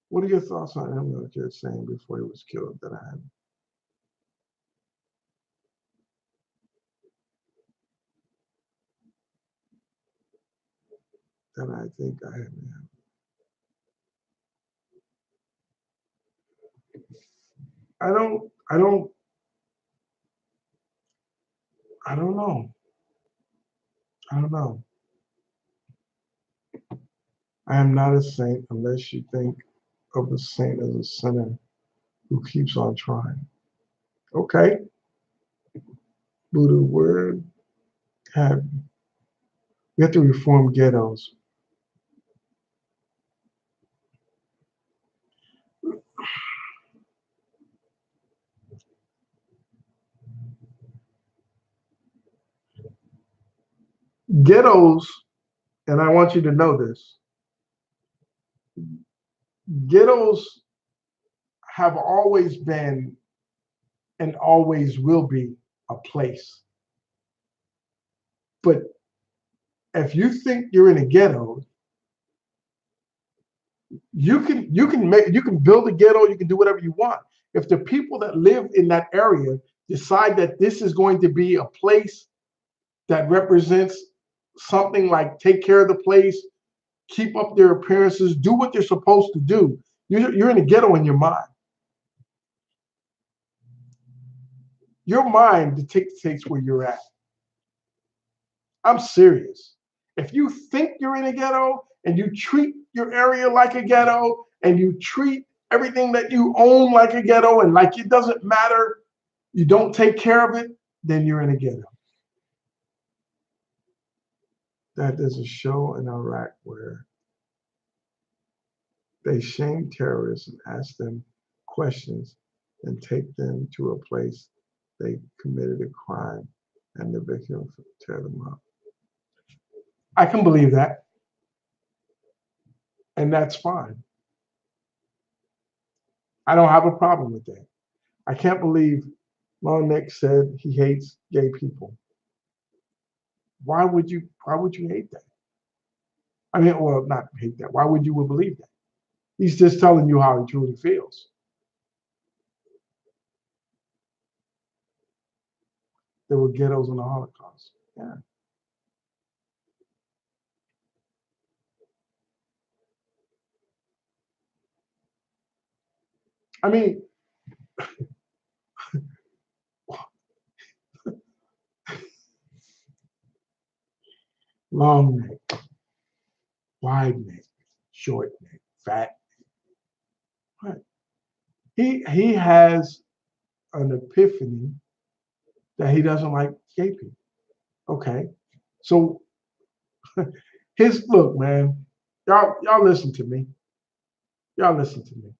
What are your thoughts on him? Just saying before he was killed that I had. that I think I have now. I don't, I don't, I don't know. I don't know. I am not a saint unless you think of a saint as a sinner who keeps on trying. Okay, Buddha, where have we have to reform ghettos? Ghettos, and I want you to know this, ghettos have always been and always will be a place. But if you think you're in a ghetto, you can build a ghetto, you can do whatever you want. If the people that live in that area decide that this is going to be a place that represents something like take care of the place, keep up their appearances, do what they're supposed to do, you're in a ghetto in your mind. Your mind dictates where you're at. I'm serious. If you think you're in a ghetto and you treat your area like a ghetto and you treat everything that you own like a ghetto and like it doesn't matter, you don't take care of it, then you're in a ghetto. That there's a show in Iraq where they shame terrorists and ask them questions and take them to a place they committed a crime and the victims tear them up. I can believe that, and that's fine. I don't have a problem with that. I can't believe Long Neck said he hates gay people. Why would you hate that? I mean, well, not hate that. Why would you believe that? He's just telling you how he truly feels. There were ghettos in the Holocaust. Yeah. I mean, long neck, wide neck, short neck, fat. What? He has an epiphany that he doesn't like gay people. Okay. So his look, man, y'all listen to me. Y'all listen to me.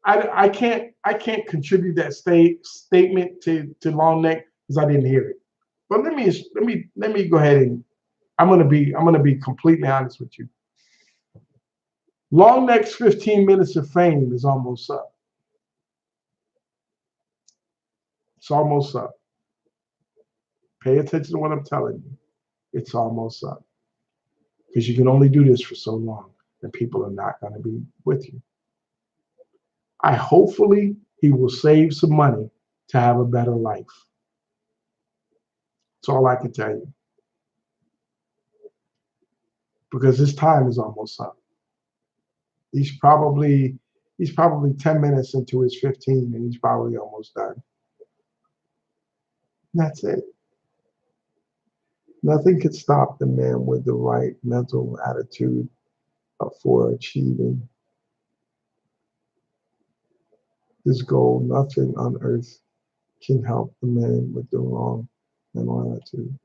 I can't contribute that statement to Long Neck because I didn't hear it. But let me go ahead and I'm gonna be completely honest with you. Long Neck's 15 minutes of fame is almost up. It's almost up. Pay attention to what I'm telling you. It's almost up. Because you can only do this for so long, and people are not going to be with you. I hopefully he will save some money to have a better life. That's all I can tell you. Because his time is almost up. He's probably 10 minutes into his 15 and he's probably almost done. That's it. Nothing could stop the man with the right mental attitude for achieving his goal. Nothing on earth can help the man with the wrong mental attitude.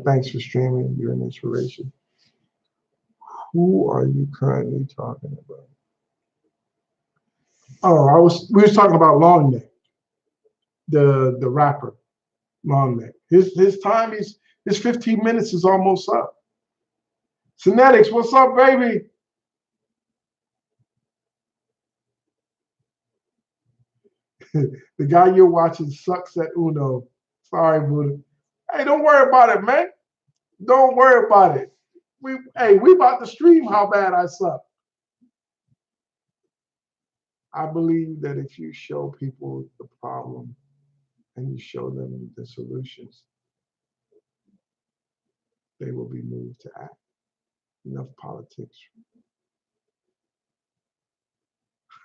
Thanks for streaming. You're an inspiration. Who are you currently talking about? Oh, we was talking about Long Neck, the rapper, Long Neck. His time is his 15 minutes is almost up. Synetics, what's up, baby? The guy you're watching sucks at Uno. Sorry, Buddha. Hey, don't worry about it, man. Don't worry about it. We about to stream how bad I suck. I believe that if you show people the problem and you show them the solutions, they will be moved to act. Enough politics.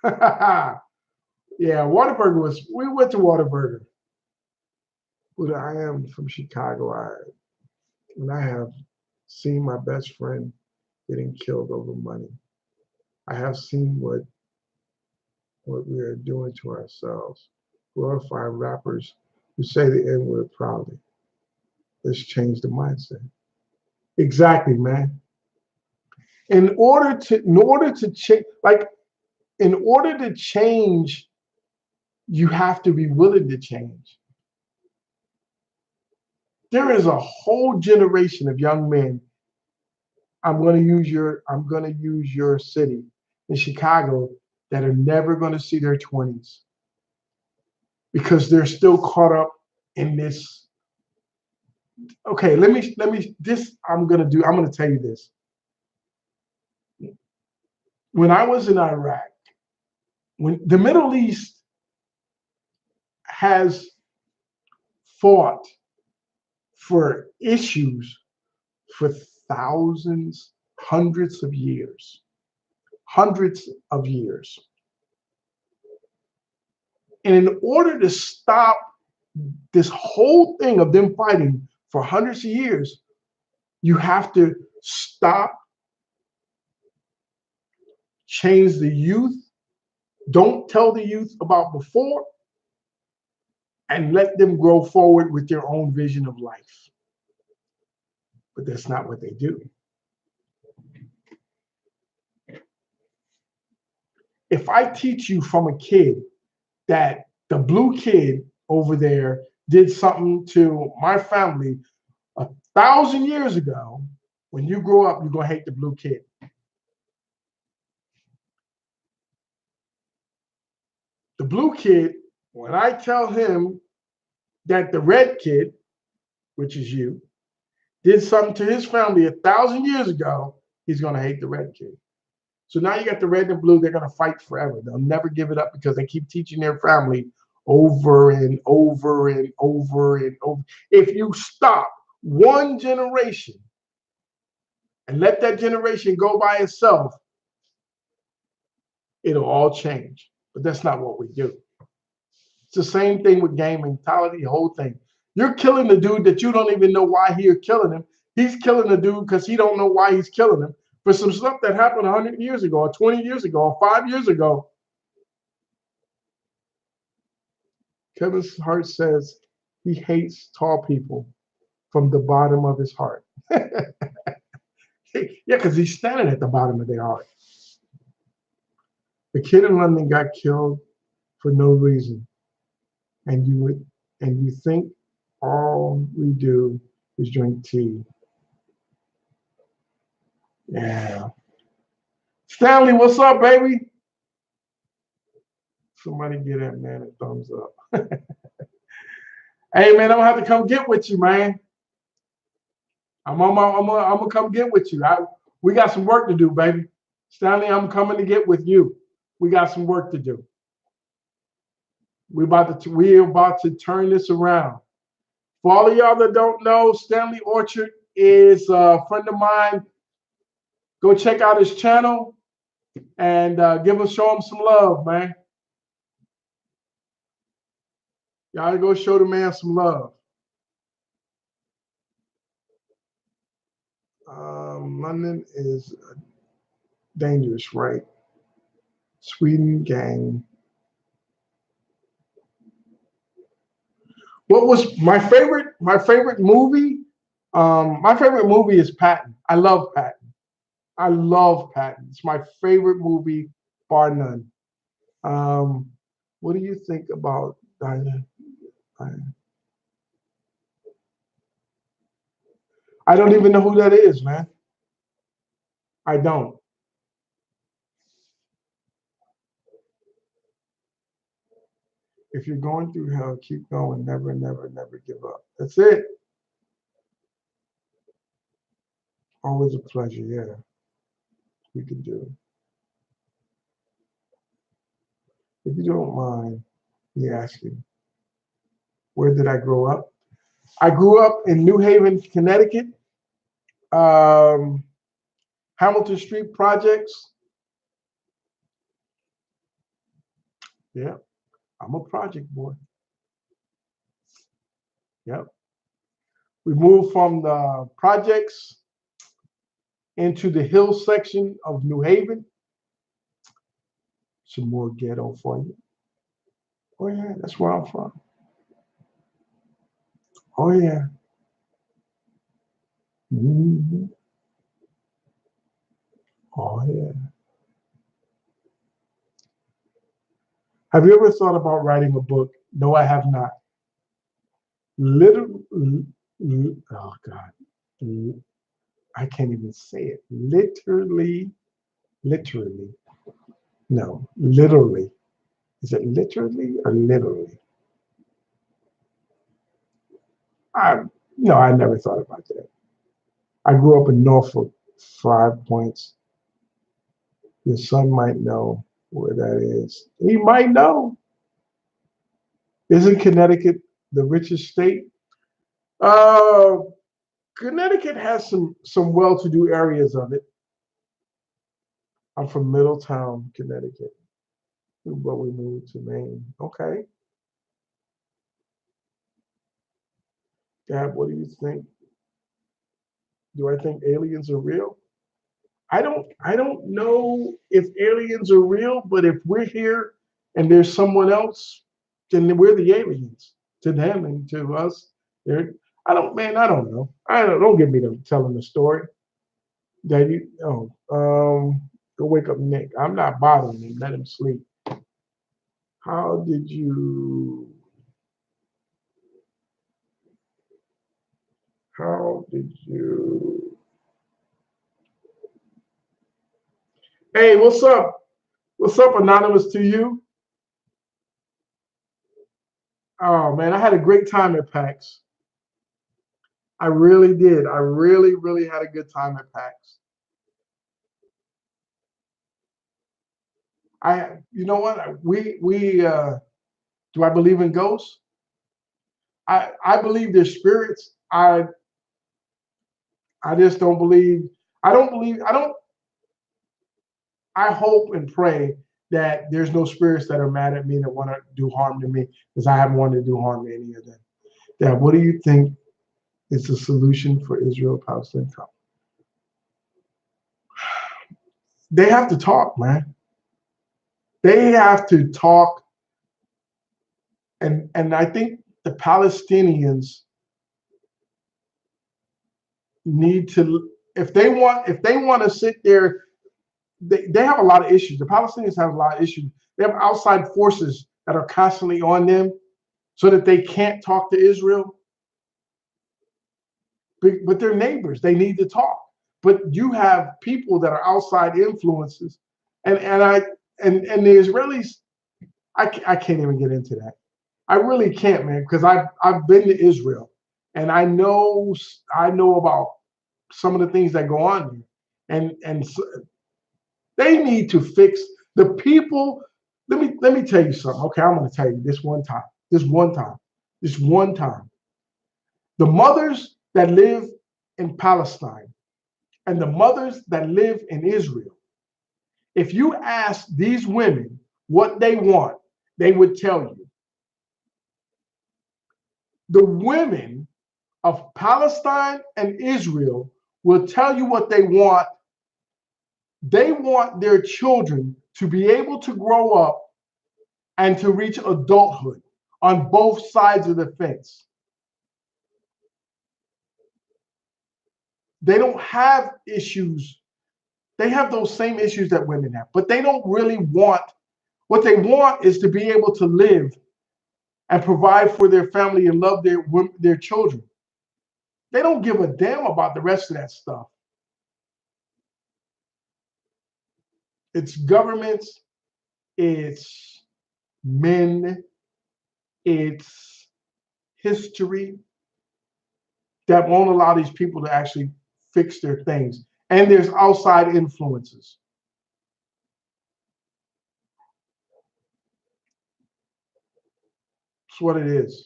Yeah, Whataburger we went to Whataburger. But I am from Chicago. And I have seen my best friend getting killed over money. I have seen what we are doing to ourselves. Glorify rappers who say the N-word proudly. Let's change the mindset. Exactly, man. In order to change, in order to change, you have to be willing to change. There is a whole generation of young men. I'm going to use your city in Chicago that are never going to see their 20s because they're still caught up in this. Okay, let me this I'm going to tell you this. When I was in Iraq, when the Middle East has fought for issues for thousands, hundreds of years. Hundreds of years. And in order to stop this whole thing of them fighting for hundreds of years, you have to stop, change the youth, don't tell the youth about before, and let them grow forward with their own vision of life. But that's not what they do. If I teach you from a kid that the blue kid over there did something to my family 1,000 years ago, when you grow up, you're going to hate the blue kid. The blue kid, when I tell him that the red kid, which is you, did something to his family 1,000 years ago, he's going to hate the red kid. So now you got the red and blue, they're going to fight forever. They'll never give it up because they keep teaching their family over and over and over and over. If you stop one generation and let that generation go by itself, it'll all change. But that's not what we do. It's the same thing with gang mentality, the whole thing. You're killing the dude that you don't even know why you're killing him. He's killing the dude because he don't know why he's killing him for some stuff that happened 100 years ago, or 20 years ago, or 5 years ago. Kevin Hart says he hates tall people from the bottom of his heart. Yeah, because he's standing at the bottom of their heart. The kid in London got killed for no reason, and you think all we do is drink tea. Yeah. Stanley, what's up, baby? Somebody get that man a thumbs up. Hey, man, I'm gonna have to come get with you, man. I'm gonna come get with you. We got some work to do, baby. Stanley, I'm coming to get with you. We got some work to do. We're about to turn this around. For all of y'all that don't know, Stanley Orchard is a friend of mine. Go check out his channel and show him some love, man. Y'all go show the man some love. London is dangerous, right? Sweden gang. What was my favorite? My favorite movie. My favorite movie is Patton. I love Patton. I love Patton. It's my favorite movie, bar none. What do you think about Diana? I don't even know who that is, man. I don't. If you're going through hell, keep going. Never, never, never give up. That's it. Always a pleasure. Yeah, we can do. If you don't mind me asking, where did I grow up? I grew up in New Haven, Connecticut. Hamilton Street projects. Yeah, I'm a project boy. Yep. We moved from the projects into the hill section of New Haven. Some more ghetto for you. Oh yeah, that's where I'm from. Oh yeah. Mhm. Oh yeah. Have you ever thought about writing a book? No, I have not. Literally, oh God, I can't even say it. Literally. No, literally. Is it literally or literally? I no, I never thought about that. I grew up in Norfolk, 5 Points. Your son might know where that is. He might know. Isn't Connecticut the richest state? Uh, Connecticut has some well-to-do areas of it. I'm from Middletown, Connecticut, but we moved to Maine. Okay, Dad, what do you think? Do I think aliens are real? I don't know if aliens are real, but if we're here and there's someone else, then we're the aliens to them and to us. They're I don't know. Don't get me to telling the story. That you go wake up Nick. I'm not bothering him, let him sleep. How did you how did you Hey, what's up? What's up, anonymous to you? Oh man, I had a great time at PAX. I really did. I really, really had a good time at PAX. You know what? We do I believe in ghosts? I believe there's spirits. I just don't believe. I don't believe. I don't. I hope and pray that there's no spirits that are mad at me that want to do harm to me because I haven't wanted to do harm to any of them. Dad, what do you think is the solution for Israel Palestine? They have to talk, man. They have to talk, and I think the Palestinians need to if they want to sit there. They have a lot of issues. The Palestinians have a lot of issues. They have outside forces that are constantly on them so that they can't talk to Israel. But they're neighbors. They need to talk. But you have people that are outside influences, and the Israelis. I can't even get into that. I really can't, man, because I've been to Israel, and I know about some of the things that go on there, and they need to fix the people. Let me tell you something. Okay, I'm going to tell you this one time. This one time. This one time. The mothers that live in Palestine and the mothers that live in Israel, if you ask these women what they want, they would tell you. The women of Palestine and Israel will tell you what they want. They want their children to be able to grow up and to reach adulthood on both sides of the fence. They don't have issues. They have those same issues that women have, but they don't really want what they want is to be able to live and provide for their family and love their children. They don't give a damn about the rest of that stuff. It's governments, it's men, it's history that won't allow these people to actually fix their things. And there's outside influences. It's what it is.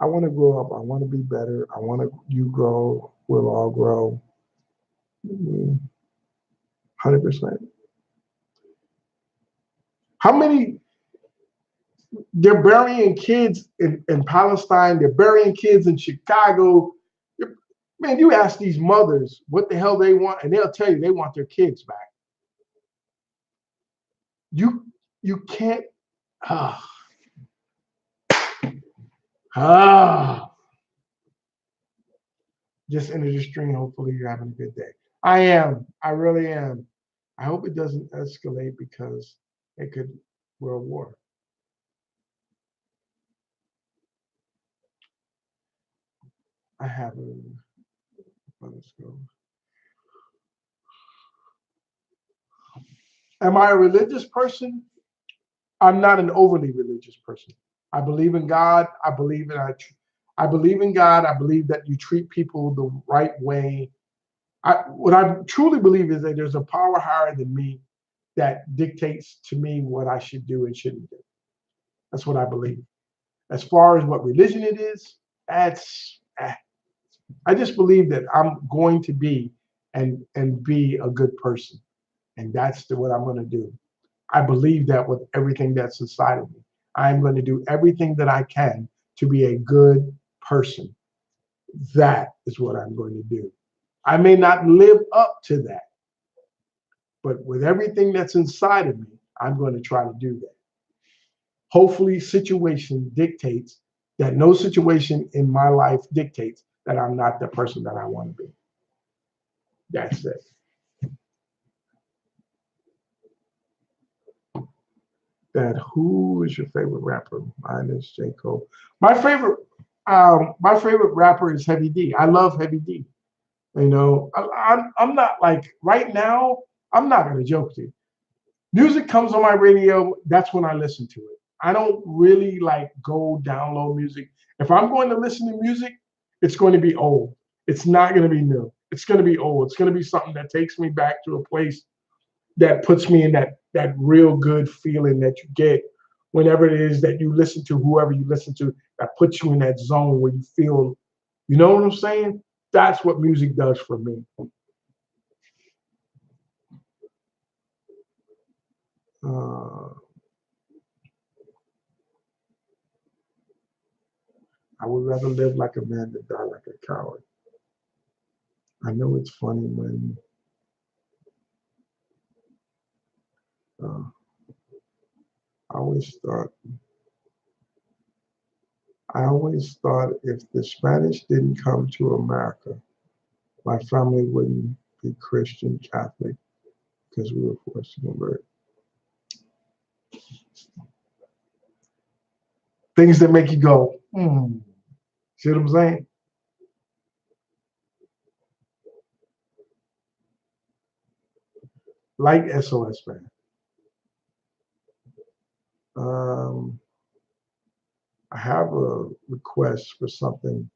I want to grow up. I want to be better. I want to you grow. We'll all grow. 100%. How many? They're burying kids in Palestine. They're burying kids in Chicago. Man, you ask these mothers what the hell they want, and they'll tell you they want their kids back. You can't. Ah, ah. Just enter the stream. Hopefully, you're having a good day. I am. I really am. I hope it doesn't escalate because it could world war. I have a. Let's go. Am I a religious person? I'm not an overly religious person. I believe in God. I believe in God. I believe that you treat people the right way. What I truly believe is that there's a power higher than me that dictates to me what I should do and shouldn't do. That's what I believe. As far as what religion it is, that's I just believe that I'm going to be and be a good person, and that's what I'm going to do. I believe that with everything that's inside of me. I'm going to do everything that I can to be a good person. That is what I'm going to do. I may not live up to that, but with everything that's inside of me, I'm going to try to do that. Hopefully, situation dictates that no situation in my life dictates that I'm not the person that I want to be. That's it. That who is your favorite rapper? Mine is J. Cole. My favorite rapper is Heavy D. I love Heavy D. You know, I'm not like right now. I'm not gonna joke to you. Music comes on my radio. That's when I listen to it. I don't really like go download music. If I'm going to listen to music, it's going to be old. It's not going to be new. It's going to be old. It's going to be something that takes me back to a place that puts me in that real good feeling that you get whenever it is that you listen to whoever you listen to, that puts you in that zone where you feel, you know what I'm saying? That's what music does for me. Uh, I would rather live like a man than die like a coward. I know it's funny when uh, I always thought if the Spanish didn't come to America, my family wouldn't be Christian Catholic because we were forced to convert. Things that make you go, hmm. See what I'm saying? Like SOS man. Um, I have a request for something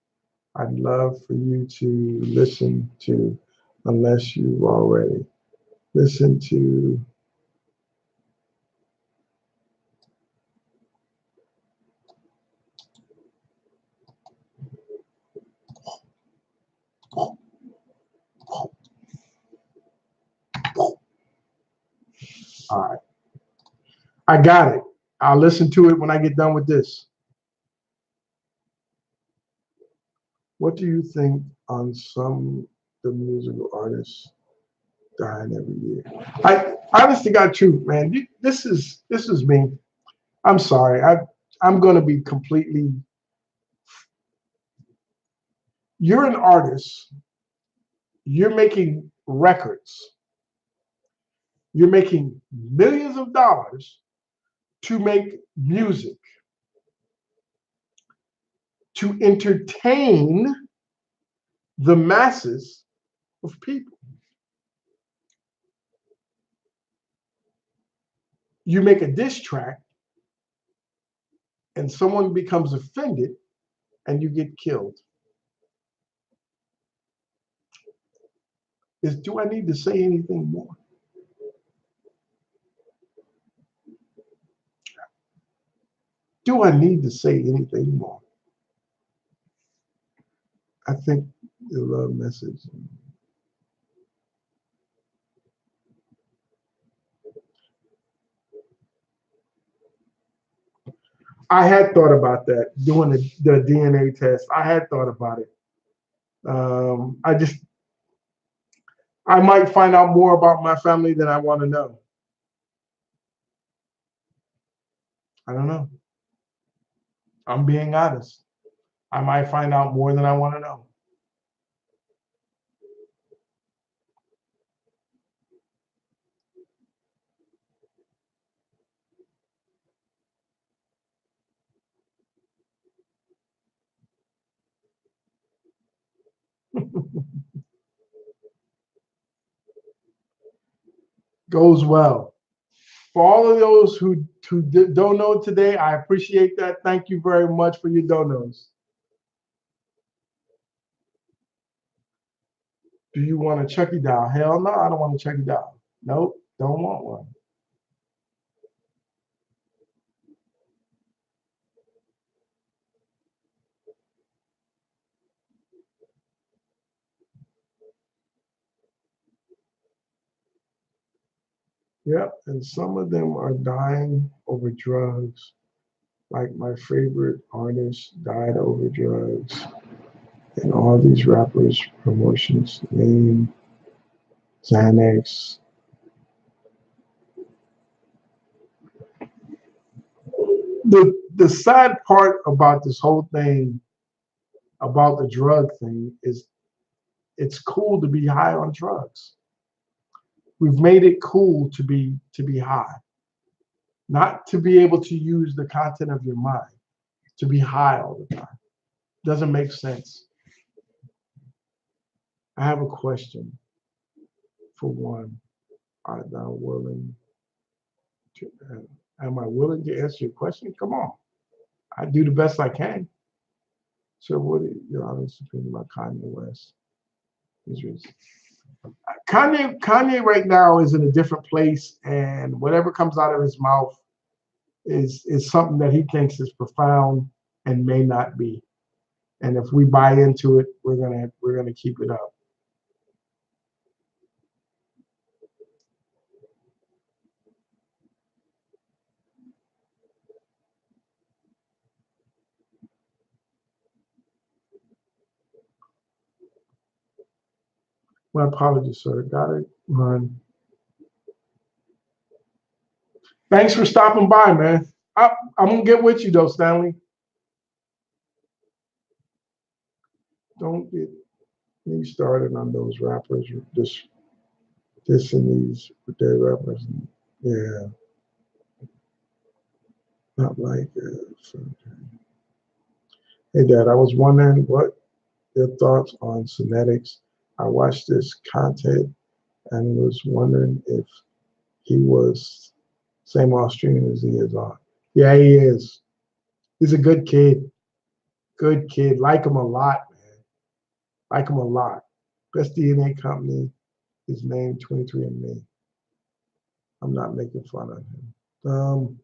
I'd love for you to listen to, unless you've already listened to. All right, I got it. I'll listen to it when I get done with this. What do you think on some the musical artists dying every year? I honestly got truth, man. This is me. I'm sorry. I'm gonna be completely. You're an artist. You're making records. You're making millions of dollars to make music, to entertain the masses of people. You make a diss track and someone becomes offended and you get killed. Do I need to say anything more? Do I need to say anything more? I think The love message. I had thought about that, doing the DNA test. I had thought about it. I just, I might find out more about my family than I want to know. I don't know. I'm being honest. I might find out more than I want to know. Goes well. For all of those who don't know today, I appreciate that. Thank you very much for your donos. Do you want a Chucky doll? Hell no, I don't want a Chucky doll. Nope, don't want one. Yep, and some of them are dying over drugs. Like my favorite artist died over drugs, and all these rappers promotions name Xanax. The sad part about this whole thing, about the drug thing, is it's cool to be high on drugs. We've made it cool to be high, not to be able to use the content of your mind, to be high all the time. Doesn't make sense. I have a question. For one, are thou willing to? Am I willing to answer your question? Come on, I do the best I can. So, what are your honest opinion about Kanye West? Kanye right now is in a different place, and whatever comes out of his mouth is something that he thinks is profound and may not be. And if we buy into it, we're gonna keep it up. My apologies, sir. Got it. Run. Thanks for stopping by, man. I'm gonna get with you though, Stanley. Don't get me started on those rappers. Just dissing these with their rappers. Yeah, not like so. Hey, Dad, I was wondering what your thoughts on genetics. I watched this content and was wondering if he was same Australian as he is on. Yeah, he is. He's a good kid. Good kid. Like him a lot, man. Like him a lot. Best DNA company is named 23andMe. I'm not making fun of him.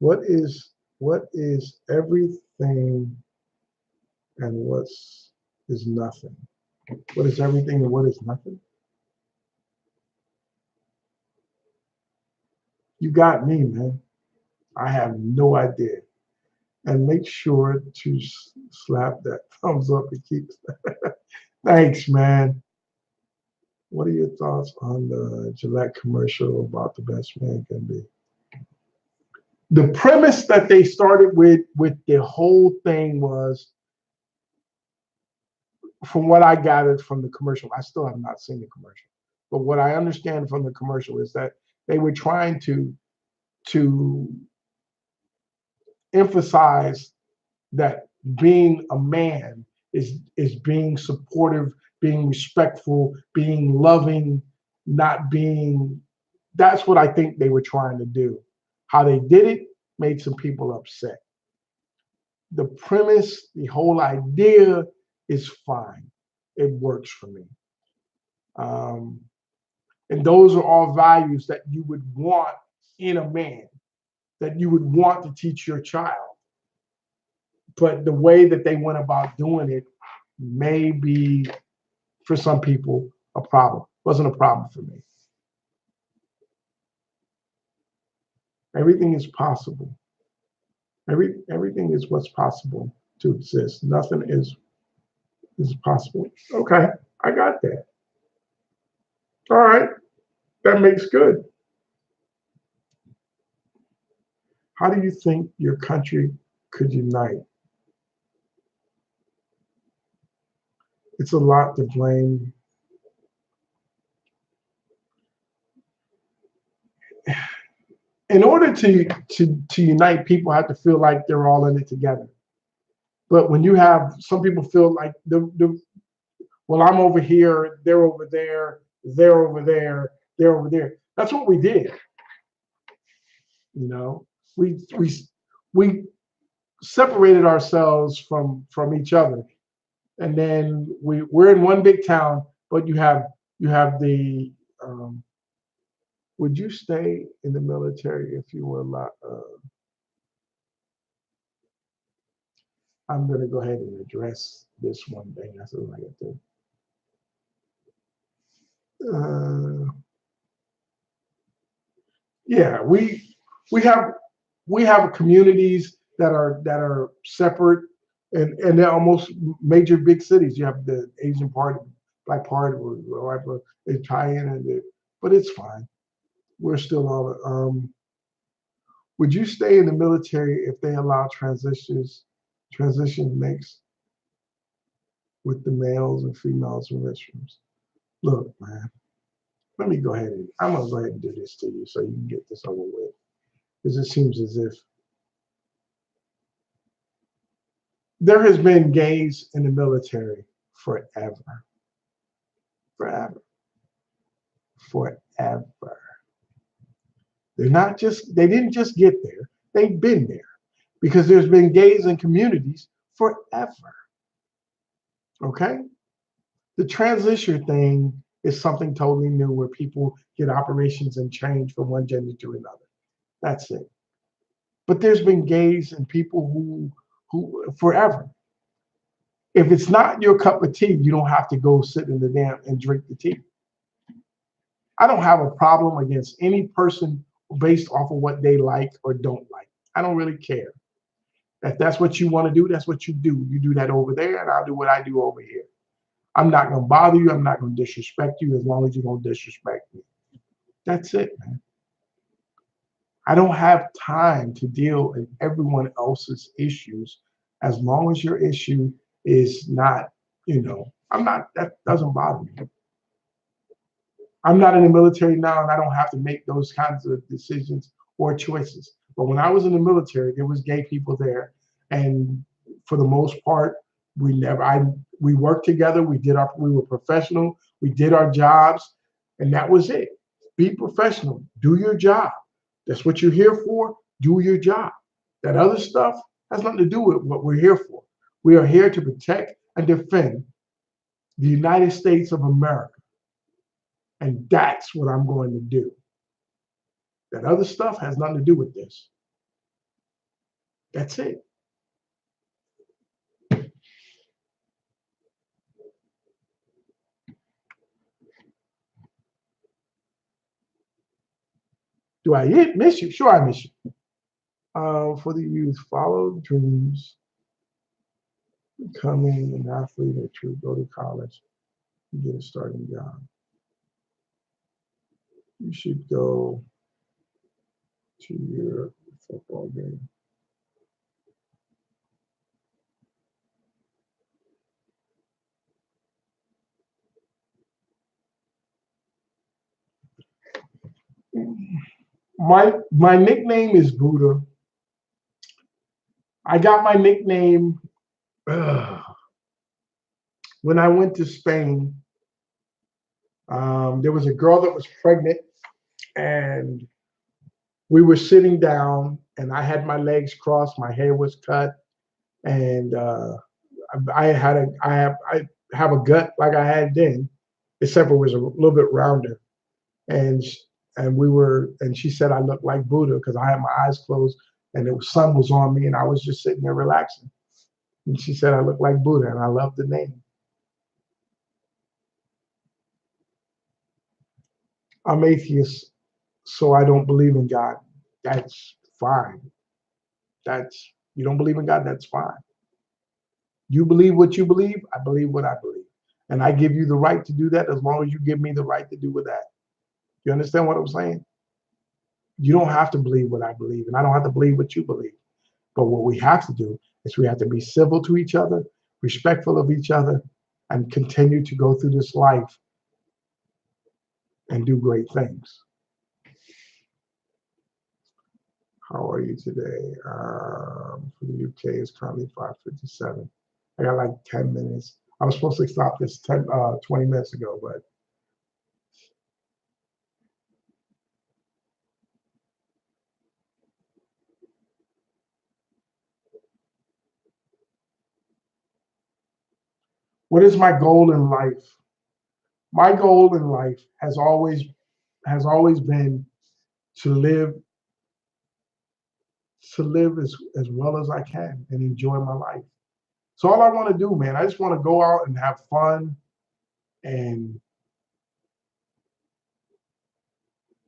What is everything and what's is nothing? What is everything and what is nothing? You got me, man. I have no idea. And make sure to slap that thumbs up and keep. Thanks, man. What are your thoughts on the Gillette commercial about the best man can be? The premise that they started with the whole thing was, from what I gathered from the commercial, I still have not seen the commercial, but what I understand from the commercial is that they were trying to emphasize that being a man is being supportive, being respectful, being loving, not being. That's what I think they were trying to do. How they did it made some people upset. The premise, the whole idea is fine. It works for me. Um, and those are all values that you would want in a man, that you would want to teach your child. But the way that they went about doing it may be for some people a problem. Wasn't a problem for me. Everything is possible. Everything is what's possible to exist. Nothing is possible. Okay, I got that. All right, that makes good. How do you think your country could unite? It's a lot to blame. In order to unite, people have to feel like they're all in it together. But when you have some people feel like well, I'm over here, they're over there, they're over there, they're over there. That's what we did. You know, we separated ourselves from each other, and then we're in one big town. But you have the would you stay in the military if you were allowed? I'm going to go ahead and address this one thing. That's what I got to. Yeah, we have communities that are separate, and they're almost major big cities. You have the Asian part, Black part, or whatever they tie in, but it's fine. We're still all. Would you stay in the military if they allow transition mix with the males and females in restrooms? Look, man, let me go ahead and I'm gonna go ahead and do this to you so you can get this over with. Because it seems as if there has been gays in the military forever, forever, forever. They didn't just get there, they've been there because there's been gays in communities forever. Okay? The transition thing is something totally new where people get operations and change from one gender to another. That's it. But there's been gays and people who forever. If it's not your cup of tea, you don't have to go sit in the damn and drink the tea. I don't have a problem against any person based off of what they like or don't like. I don't really care. If that's what you want to do, that's what you do. You do that over there, and I'll do what I do over here. I'm not going to bother you. I'm not going to disrespect you as long as you don't disrespect me. That's it, man. I don't have time to deal with everyone else's issues as long as your issue is not, that doesn't bother me. I'm not in the military now, and I don't have to make those kinds of decisions or choices. But when I was in the military, there was gay people there, and for the most part, we worked together. We were professional. We did our jobs, and that was it. Be professional. Do your job. That's what you're here for. Do your job. That other stuff has nothing to do with what we're here for. We are here to protect and defend the United States of America. And that's what I'm going to do. That other stuff has nothing to do with this. That's it. Do I miss you? Sure, I miss you. For the youth, follow dreams, becoming an athlete or to go to college and get a starting job. You should go to your football game. My nickname is Buddha. I got my nickname when I went to Spain. There was a girl that was pregnant, and we were sitting down, and I had my legs crossed, my hair was cut, and I have a gut like I had then, except it was a little bit rounder, and she said I looked like Buddha because I had my eyes closed and the sun was on me and I was just sitting there relaxing. And she said I looked like Buddha, and I loved the name. I'm atheist, so I don't believe in God. That's fine. That's you don't believe in God, that's fine. You believe what you believe, I believe what I believe. And I give you the right to do that as long as you give me the right to do with that. You understand what I'm saying? You don't have to believe what I believe, and I don't have to believe what you believe. But what we have to do is we have to be civil to each other, respectful of each other, and continue to go through this life and do great things. How are you today? For the UK, it's currently 5:57. I got like 10 minutes. I was supposed to stop this 20 minutes ago, but what is my goal in life? My goal in life has always been to live as well as I can and enjoy my life. So all I want to do, man, I just want to go out and have fun and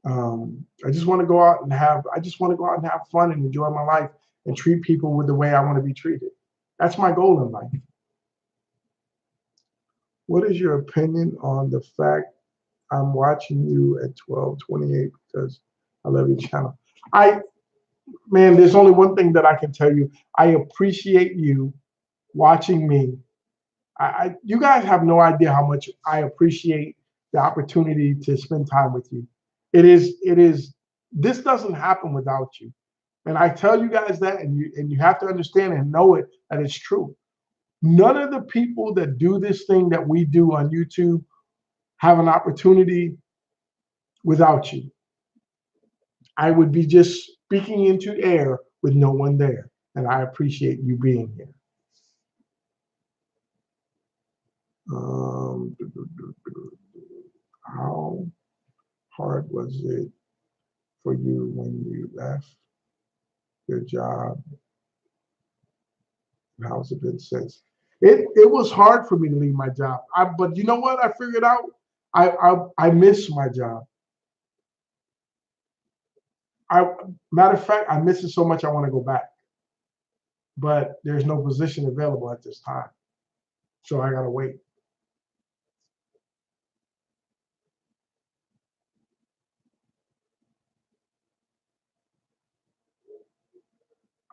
I just want to go out and have fun and enjoy my life and treat people with the way I want to be treated. That's my goal in life. What is your opinion on the fact I'm watching you at 12:28 because I love your channel? I Man, there's only one thing that I can tell you. I appreciate you watching me. You guys have no idea how much I appreciate the opportunity to spend time with you. It is. This doesn't happen without you, and I tell you guys that, and you have to understand and know it that it's true. None of the people that do this thing that we do on YouTube have an opportunity without you. I would be just speaking into air with no one there, and I appreciate you being here. Um, how hard was it for you when you left your job? And how's it been since? It was hard for me to leave my job. But you know what? I figured out. I miss my job. I Matter of fact, I miss it so much I want to go back. But there's no position available at this time, so I gotta wait.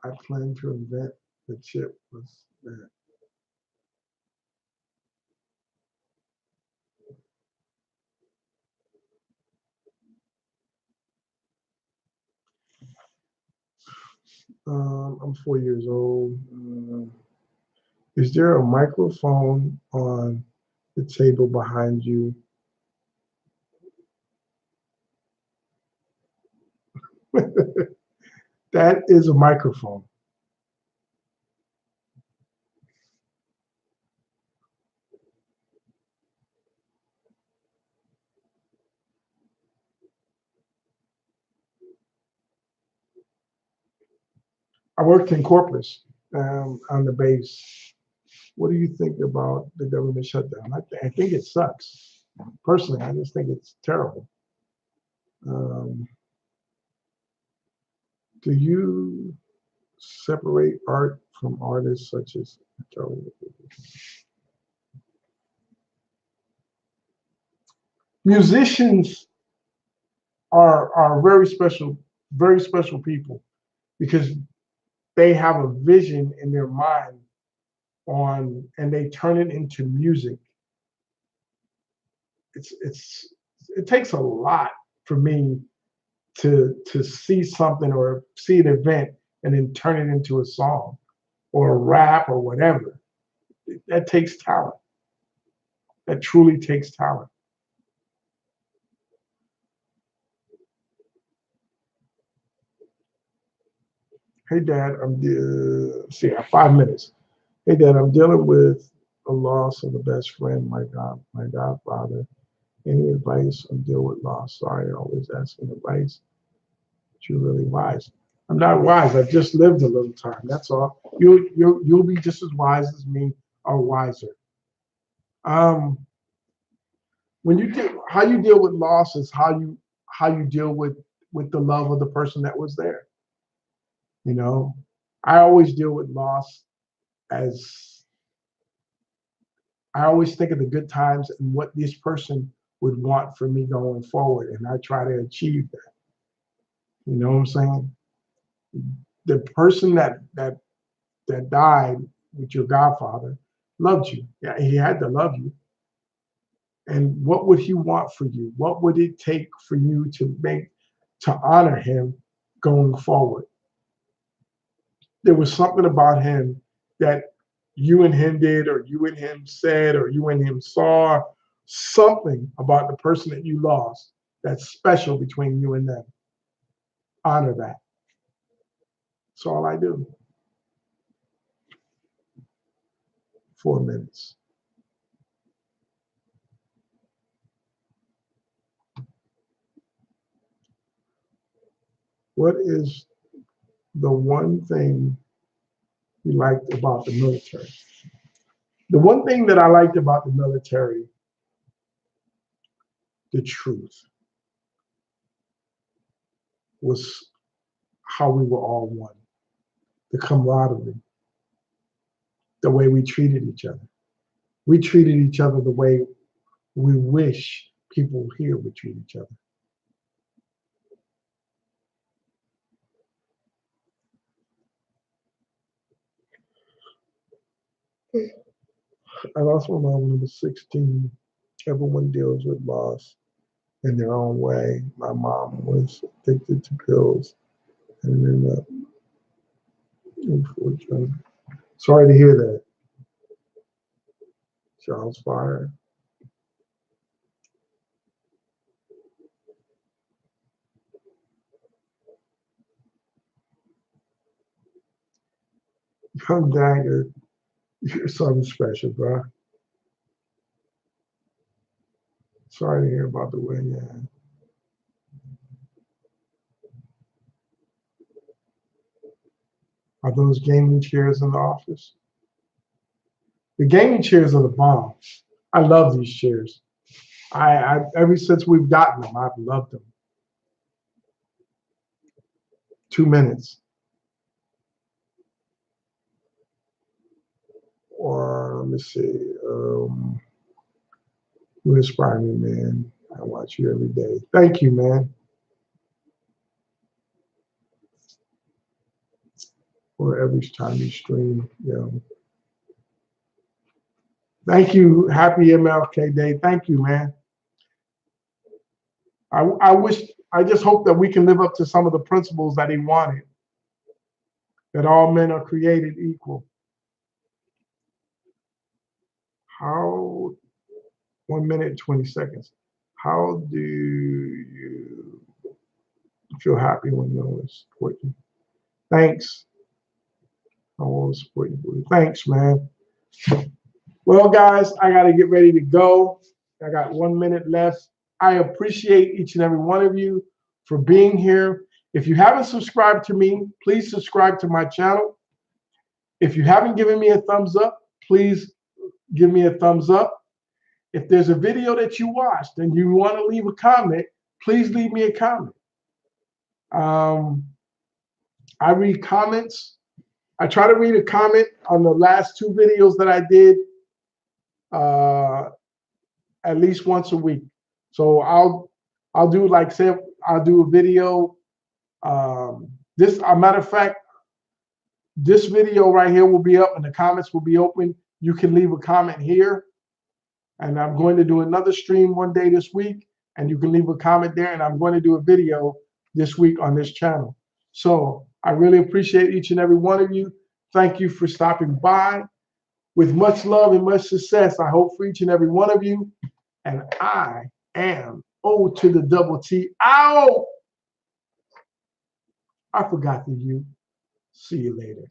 I plan to invent the chip. Was that? I'm 4 years old. Is there a microphone on the table behind you? That is a microphone. I worked in corporate on the base. What do you think about the government shutdown? I think it sucks. Personally, I just think it's terrible. Um, do you separate art from artists such as musicians are very special people because they have a vision in their mind and they turn it into music. It takes a lot for me to see something or see an event and then turn it into a song or a rap or whatever. That takes talent. That truly takes talent. Hey Dad, see, I have 5 minutes. Hey Dad, I'm dealing with a loss of the best friend, my godfather. Any advice on deal with loss? Sorry, always asking advice. But you're really wise. I'm not wise. I've just lived a little time. That's all. You'll be just as wise as me or wiser. Um, when you how you deal with loss is how you deal with the love of the person that was there. You know, I always deal with loss as I always think of the good times and what this person would want for me going forward, and I try to achieve that. You know what I'm saying? The person that died with your godfather loved you. Yeah, he had to love you. And what would he want for you? What would it take for you to honor him going forward? There was something about him that you and him did, or you and him said, or you and him saw, something about the person that you lost that's special between you and them. Honor that. That's all I do. 4 minutes. What is the one thing you liked about the military? The one thing that I liked about the military, the truth, was how we were all one. The camaraderie, the way we treated each other. We treated each other the way we wish people here would treat each other. I lost my mom when I was 16. Everyone deals with loss in their own way. My mom was addicted to pills and ended up, unfortunately. Sorry to hear that. Charles Fire. Young Dagger, you're something special, bro. Sorry to hear about the way, yeah. Are those gaming chairs in the office? The gaming chairs are the bomb. I love these chairs. I ever since we've gotten them, I've loved them. 2 minutes. Or let me see. You inspire me, man. I watch you every day. Thank you, man. Or every time you stream. Thank you. Happy MLK Day. Thank you, man. I just hope that we can live up to some of the principles that he wanted, that all men are created equal. How, 1 minute, 20 seconds. How do you feel happy when no one support you? Thanks. I want to support you. Thanks, man. Well, guys, I got to get ready to go. I got 1 minute left. I appreciate each and every one of you for being here. If you haven't subscribed to me, please subscribe to my channel. If you haven't given me a thumbs up, please give me a thumbs up. If there's a video that you watched and you want to leave a comment, please leave me a comment. I read comments. I try to read a comment on the last 2 videos that I did at least once a week. So I'll do, like, say I'll do a video. A matter of fact, this video right here will be up and the comments will be open. You can leave a comment here. And I'm going to do another stream one day this week, and you can leave a comment there, and I'm going to do a video this week on this channel. So I really appreciate each and every one of you. Thank you for stopping by. With much love and much success, I hope for each and every one of you. And I am O to the double T. Ow! I forgot the U. See you later.